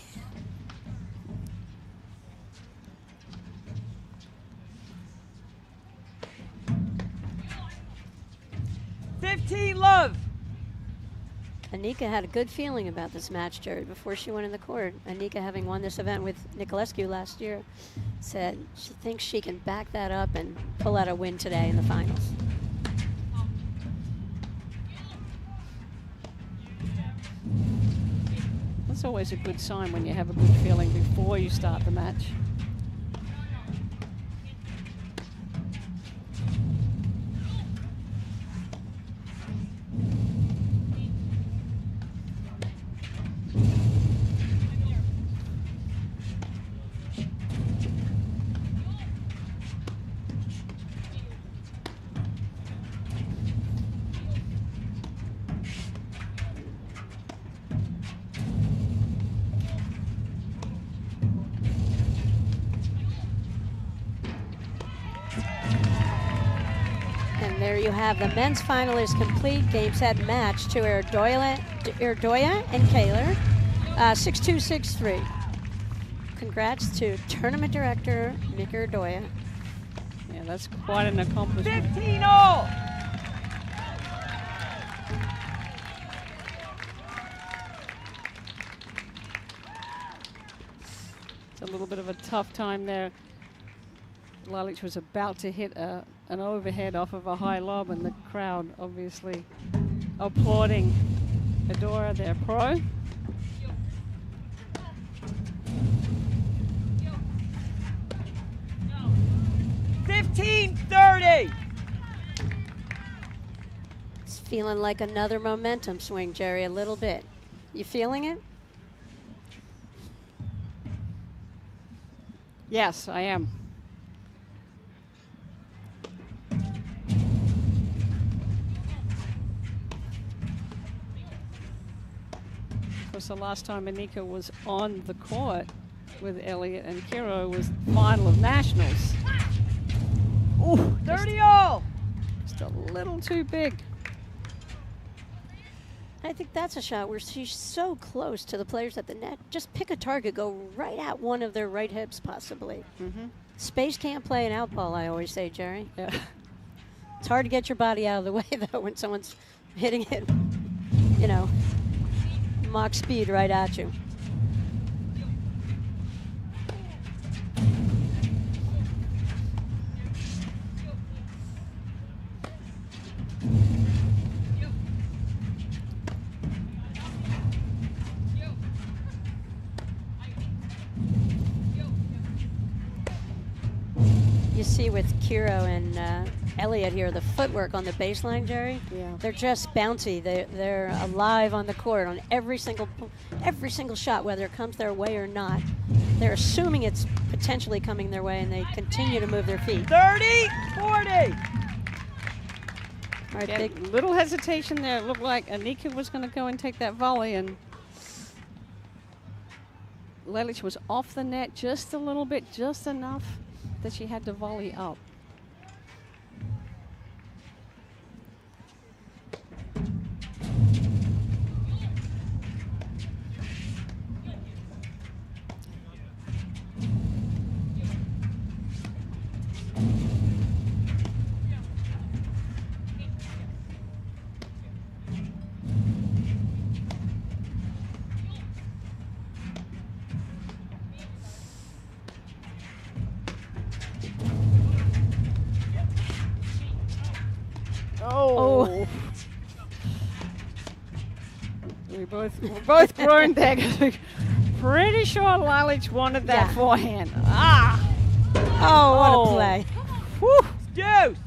Love. Enica had a good feeling about this match, Jerry, before she went in the court. Enica, having won this event with Nicolescu last year, said she thinks she can back that up and pull out a win today in the finals. That's always a good sign when you have a good feeling before you start the match. And there you have the men's final is complete. Game, set, match to Erdoya and Kaler. 6-2, 6-3. Congrats to tournament director Nick Erdoya. Yeah, that's quite an accomplishment. 15-all. It's a little bit of a tough time there. Lalic was about to hit an overhead off of a high lob, and the crowd obviously applauding Adora, their pro. $15.30. It's feeling like another momentum swing, Jerry, a little bit. You feeling it? Yes, I am. Of course, the last time Enica was on the court with Elliott and Kiro was final of nationals. Ooh, 30-all. Just a little too big. I think that's a shot where she's so close to the players at the net. Just pick a target, go right at one of their right hips, possibly. Space can't play an out ball, I always say, Jerry. Yeah. It's hard to get your body out of the way, though, when someone's hitting it, you know, Mach speed right at you. You see with Kiro and Elliott here, the footwork on the baseline, Jerry. Yeah. They're just bouncy. They're alive on the court on every single shot, whether it comes their way or not. They're assuming it's potentially coming their way, and they continue to move their feet. 30, 40. All right, Yeah, big. little hesitation there. It looked like Enica was going to go and take that volley, and Lalic was off the net just a little bit, just enough that she had to volley up. Oh. We're both groaned there because we're pretty sure Lalic wanted that forehand. Ah! Oh, what a play. Whew. Deuce.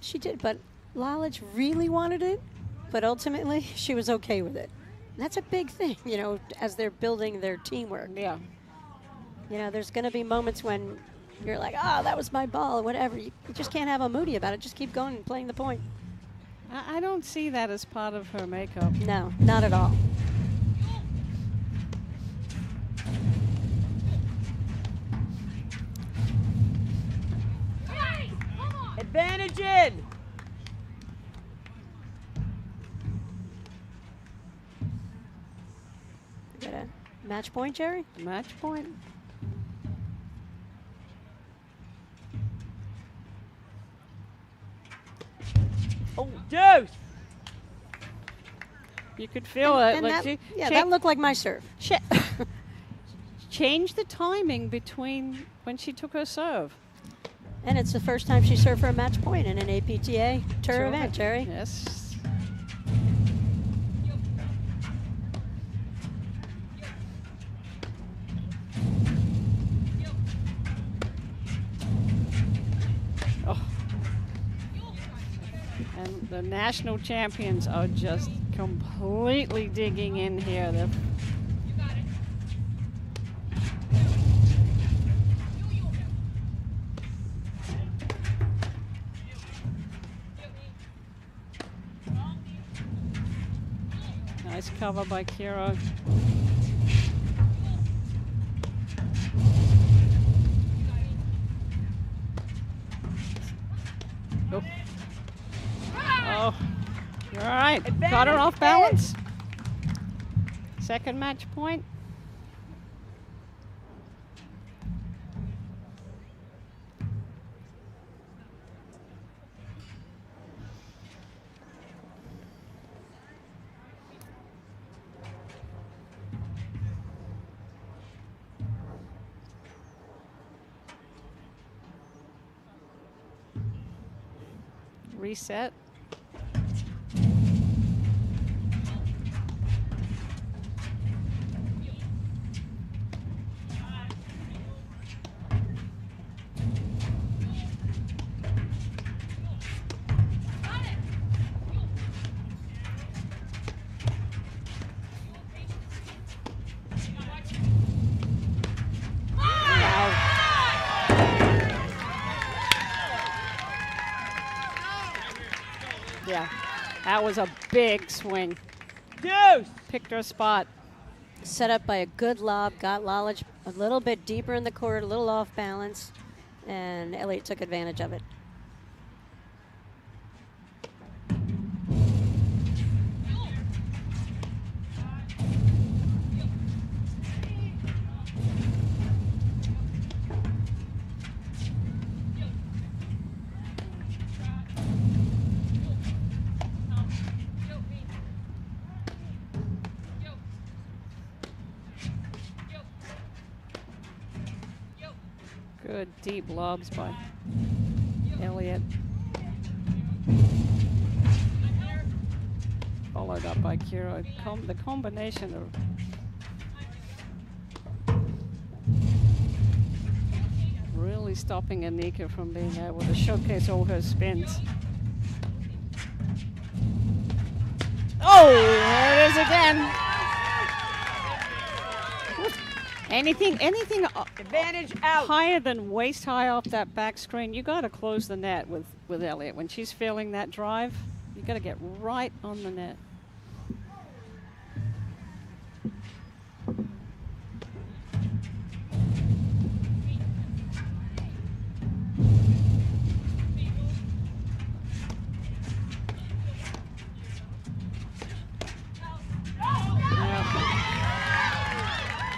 She did, but Lalic really wanted it, but ultimately she was okay with it. And that's a big thing, you know, as they're building their teamwork. Yeah. You know, there's going to be moments when you're like, oh, that was my ball, or whatever. You just can't have a moody about it. Just keep going and playing the point. I don't see that as part of her makeup. No, not at all. Advantage in. Got a match point, Jerry? Match point. Oh, deuce. You could feel it. And Like that looked like my serve. Change the timing between when she took her serve. And it's the first time she served for a match point in an APTA tour event, Jerry. Yes. Oh. And the national champions are just completely digging in here. They're nice cover by Kiro. Oh. Oh. You're all right. Advantage Got her off edge. balance. Second match point. Reset. Yeah, that was a big swing. Deuce. Picked her spot. Set up by a good lob, got Lalic a little bit deeper in the court, a little off balance, and Elliott took advantage of it. Good deep lobs by Elliott. Followed up by Kiro. The combination of really stopping Enica from being able to showcase all her spins. Oh, there it is again. Anything Advantage out. higher than waist high off that back screen, you got to close the net with Elliott. When she's feeling that drive, you got to get right on the net.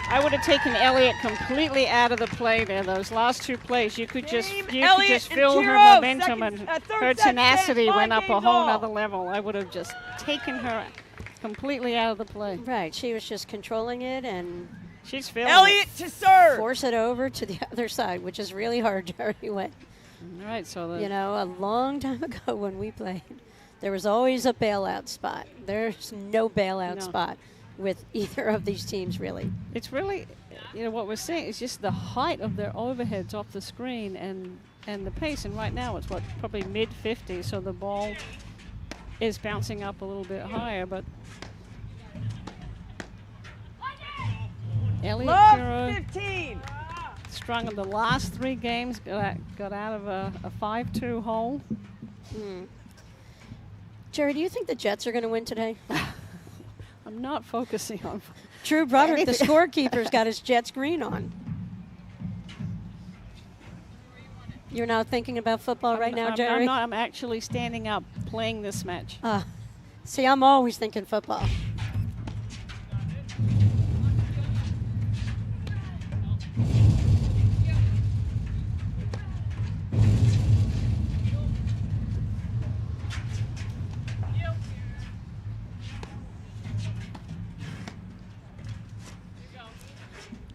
I would have taken Elliott completely out of the play there. Those last two plays, you could just feel her momentum and her tenacity went up a whole nother level. I would have just taken her completely out of the play. Right, she was just controlling it and she's feeling Elliott to serve. force it over to the other side, which is really hard, Jerry. All right, so You know, a long time ago when we played, there was always a bailout spot. There's no bailout spot with either of these teams, really. it's really, you know, what we're seeing is just the height of their overheads off the screen and the pace. And right now it's probably mid 50s, so the ball is bouncing up a little bit higher. But Elliott Love Kiro 15. strung in the last 3 games, got out of a 5-2 hole. Jerry, do you think the Jets are going to win today? I'm not focusing on Drew Broderick, the scorekeeper's got his Jets green on. You're not thinking about football right now, Jerry? I'm not. I'm actually standing up playing this match. See, I'm always thinking football.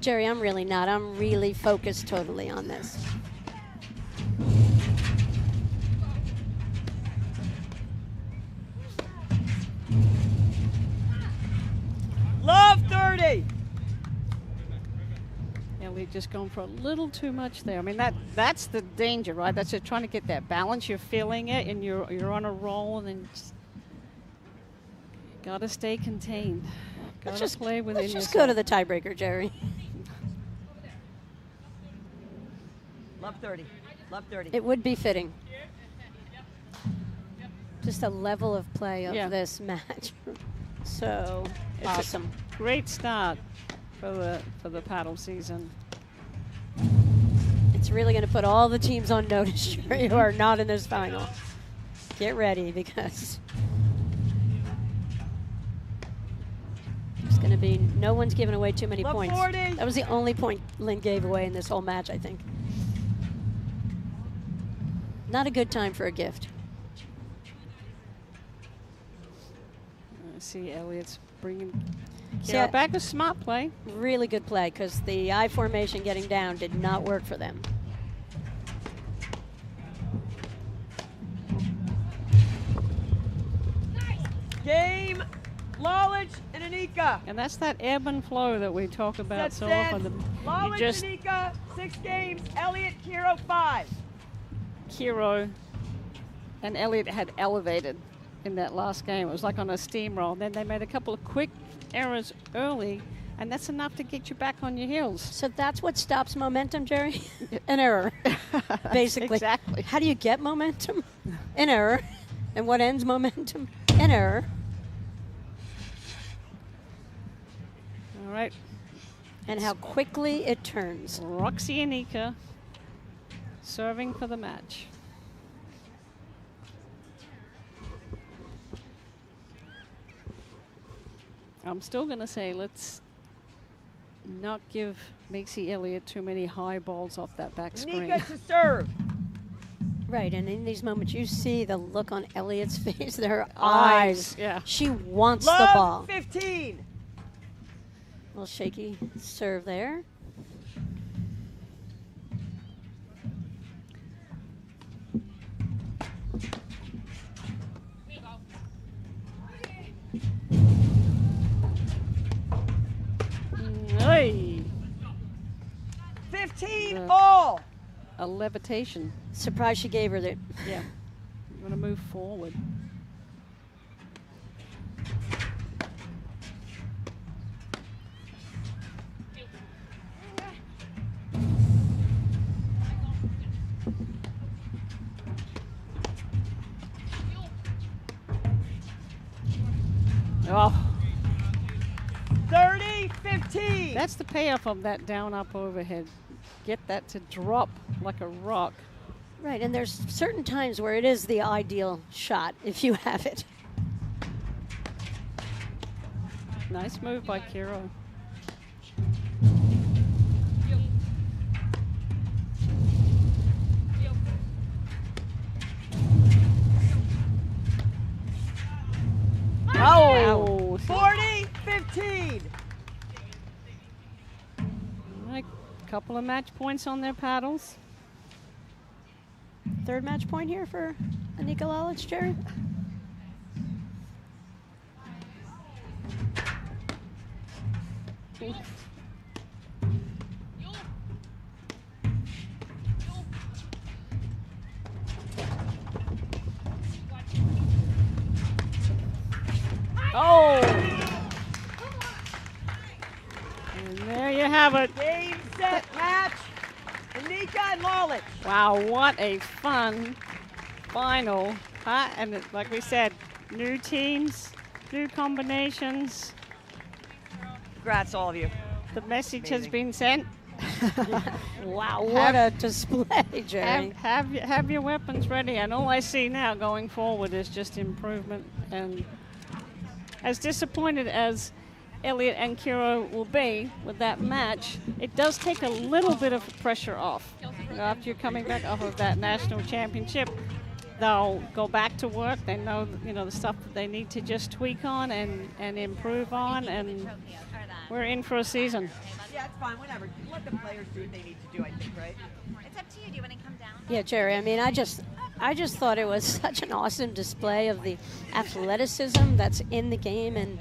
Jerry, I'm really not. I'm really focused totally on this. Love 30. Elliott just going for a little too much there. I mean, that's the danger, right? That's just trying to get that balance. You're feeling it, and you're on a roll, and then got to stay contained. Got to play within Let's just yourself. go to the tiebreaker, Jerry. Love 30. Love 30. It would be fitting. Just a level of play of this match. So It's awesome. a great start for the paddle season. It's really going to put all the teams on notice, Jerry, who are not in this final. get ready because it's going to be, no one's giving away too many Love points. 40. That was the only point Lynn gave away in this whole match, I think. Not a good time for a gift. I see Elliott's bringing See, Kira back. A smart play. Really good play because the I formation getting down did not work for them. Game, Lalic and Enica. And that's that ebb and flow that we talk about Set so often. stands. You Lalic just and Enica, 6 games. Elliott, Kiro, 5. Kiro and Elliott had elevated in that last game. It was like on a steamroll. Then they made a couple of quick errors early, and that's enough to get you back on your heels. So that's what stops momentum, Jerry? An error, basically. Exactly. How do you get momentum? An error. And what ends momentum? An error. All right. And how quickly it turns. Roxy Enica serving for the match. I'm still going to say let's not give Maxie Elliott too many high balls off that back screen. Enica to serve. Right, and in these moments you see the look on Elliott's face, their eyes. Yeah. She wants Love, the ball. 15. Little shaky serve there. Hey. 15 all. A levitation. Surprised she gave her that. Yeah. I'm going to move forward. Oh, 30-15. that's the payoff of that down-up overhead. Get that to drop like a rock. Right, and there's certain times where it is the ideal shot if you have it. Nice move by Kiro. Oh! 40-15. A couple of match points on their paddles. Third match point here for Enica Lalic, Jerry. Oh! And there you have it. Game, set, match. Enica and Lalic. Wow, what a fun final. Huh? And like we said, new teams, new combinations. Congrats, all of you. The message has Amazing. been sent. Wow, what a display, Jerry. Have your weapons ready, and all I see now going forward is just improvement. And as disappointed as Elliott and Kiro will be with that match, it does take a little bit of pressure off. After you're coming back off of that national championship, they'll go back to work. They know, the stuff that they need to just tweak on and improve on, and we're in for a season. Yeah, it's fine, whatever. Let the players do what they need to do, I think, right? It's up to you. Do you want to come down? Yeah, Jerry, I mean, I just thought it was such an awesome display of the athleticism that's in the game. And,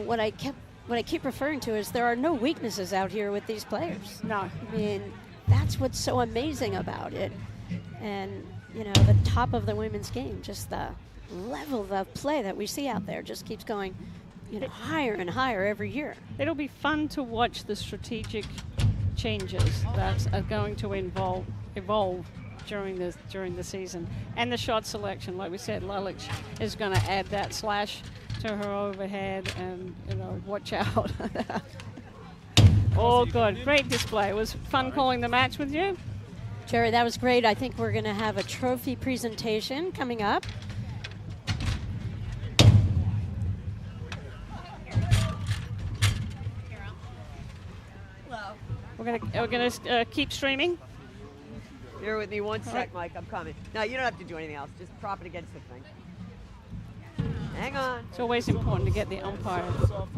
what I keep referring to is there are no weaknesses out here with these players. No. I mean, that's what's so amazing about it. And, the top of the women's game, just the level of play that we see out there just keeps going, higher and higher every year. It'll be fun to watch the strategic changes that are going to evolve during the season, and the shot selection. Like we said, Lalic is going to add that slash to her overhead, and watch out. Oh, good, great display. It was fun calling the match with you. Jerry, that was great. I think we're going to have a trophy presentation coming up. We're gonna keep streaming. Bear with me one sec, Mike. I'm coming. No, you don't have to do anything else. Just prop it against the thing. Hang on. It's always important to get the umpire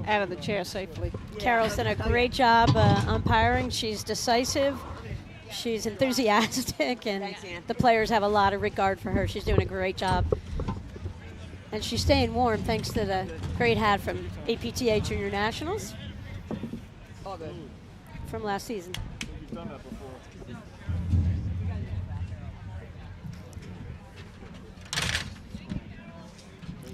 out of the chair safely. Carol's done a great job umpiring. She's decisive. She's enthusiastic, and the players have a lot of regard for her. She's doing a great job. And she's staying warm thanks to the great hat from APTA Junior Nationals. All good. From last season. You've done that before.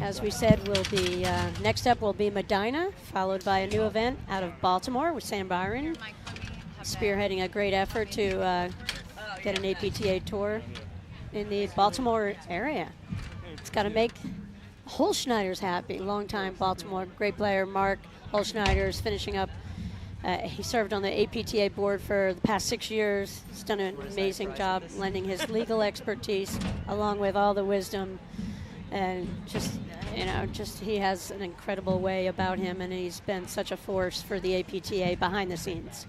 As we said, we'll be next up will be Medina, followed by a new event out of Baltimore with Sam Byron, spearheading a great effort to get an APTA tour in the Baltimore area. It's got to make Holschneider's happy. Longtime Baltimore great player Mark Holschneider's finishing up. He served on the APTA board for the past 6 years. He's done an amazing job lending his legal expertise along with all the wisdom, and just he has an incredible way about him, and he's been such a force for the APTA behind the scenes.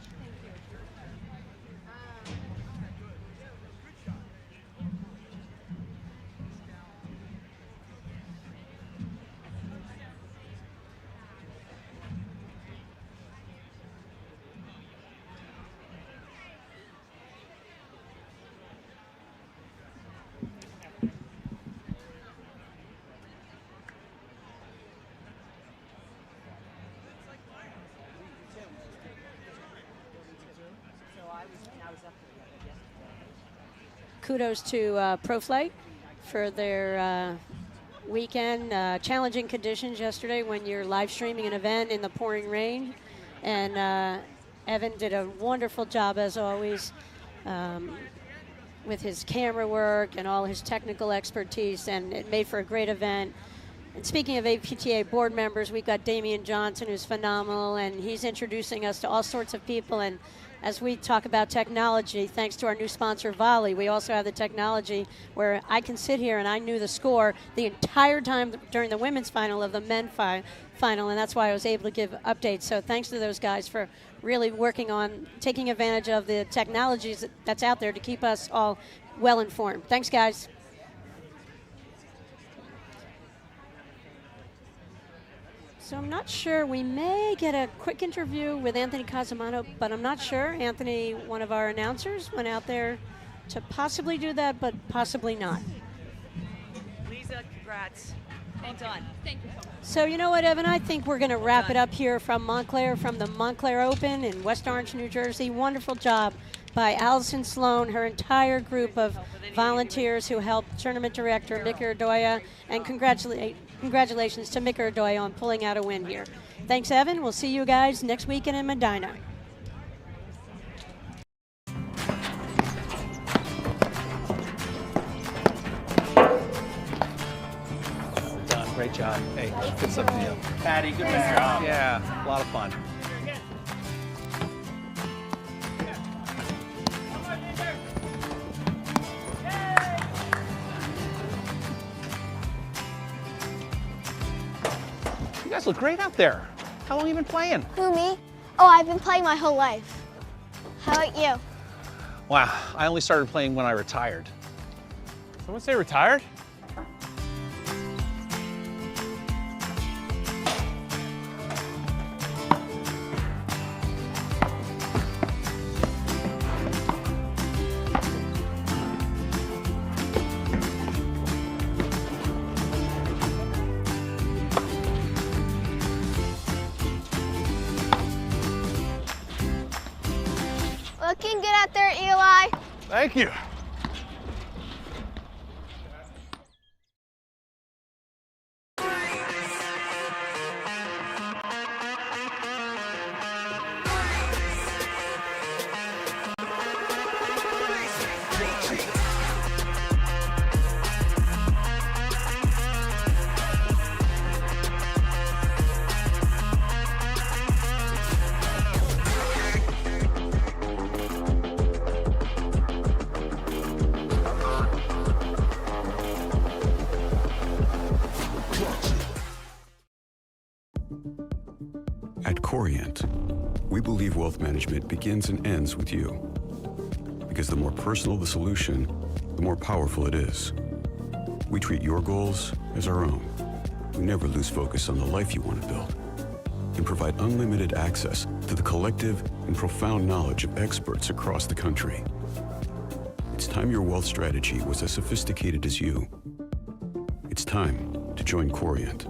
Kudos to ProFlight for their weekend. Challenging conditions yesterday when you're live streaming an event in the pouring rain. And Evan did a wonderful job, as always, with his camera work and all his technical expertise, and it made for a great event. And speaking of APTA board members, we've got Damian Johnson, who's phenomenal, and he's introducing us to all sorts of people. And as we talk about technology, thanks to our new sponsor, Volley, we also have the technology where I can sit here and I knew the score the entire time during the women's final of the men's final, and that's why I was able to give updates. So thanks to those guys for really working on taking advantage of the technologies that's out there to keep us all well informed. Thanks, guys. So I'm not sure. We may get a quick interview with Anthony Casamano, but I'm not sure. Anthony, one of our announcers, went out there to possibly do that, but possibly not. Lisa, congrats. Well done. Thank you so much. So you know what, Evan? I think we're going to wrap it up here from Montclair, from the Montclair Open in West Orange, New Jersey. Wonderful job by Allison Sloan, her entire group of volunteers who helped tournament director Mick Erdoya, and congratulations to Mick Erdoya on pulling out a win here. Thanks, Evan. We'll see you guys next weekend in Medina. Done. Great job. Hey, good stuff to you. Patty, good job. Yeah, a lot of fun. You guys look great out there. How long have you been playing? Who, me? Oh, I've been playing my whole life. How about you? Wow, I only started playing when I retired. Someone say retired? Looking good out there, Eli. Thank you. Corient, we believe wealth management begins and ends with you. Because the more personal the solution, the more powerful it is. We treat your goals as our own. We never lose focus on the life you want to build, and provide unlimited access to the collective and profound knowledge of experts across the country. It's time your wealth strategy was as sophisticated as you. It's time to join Corient.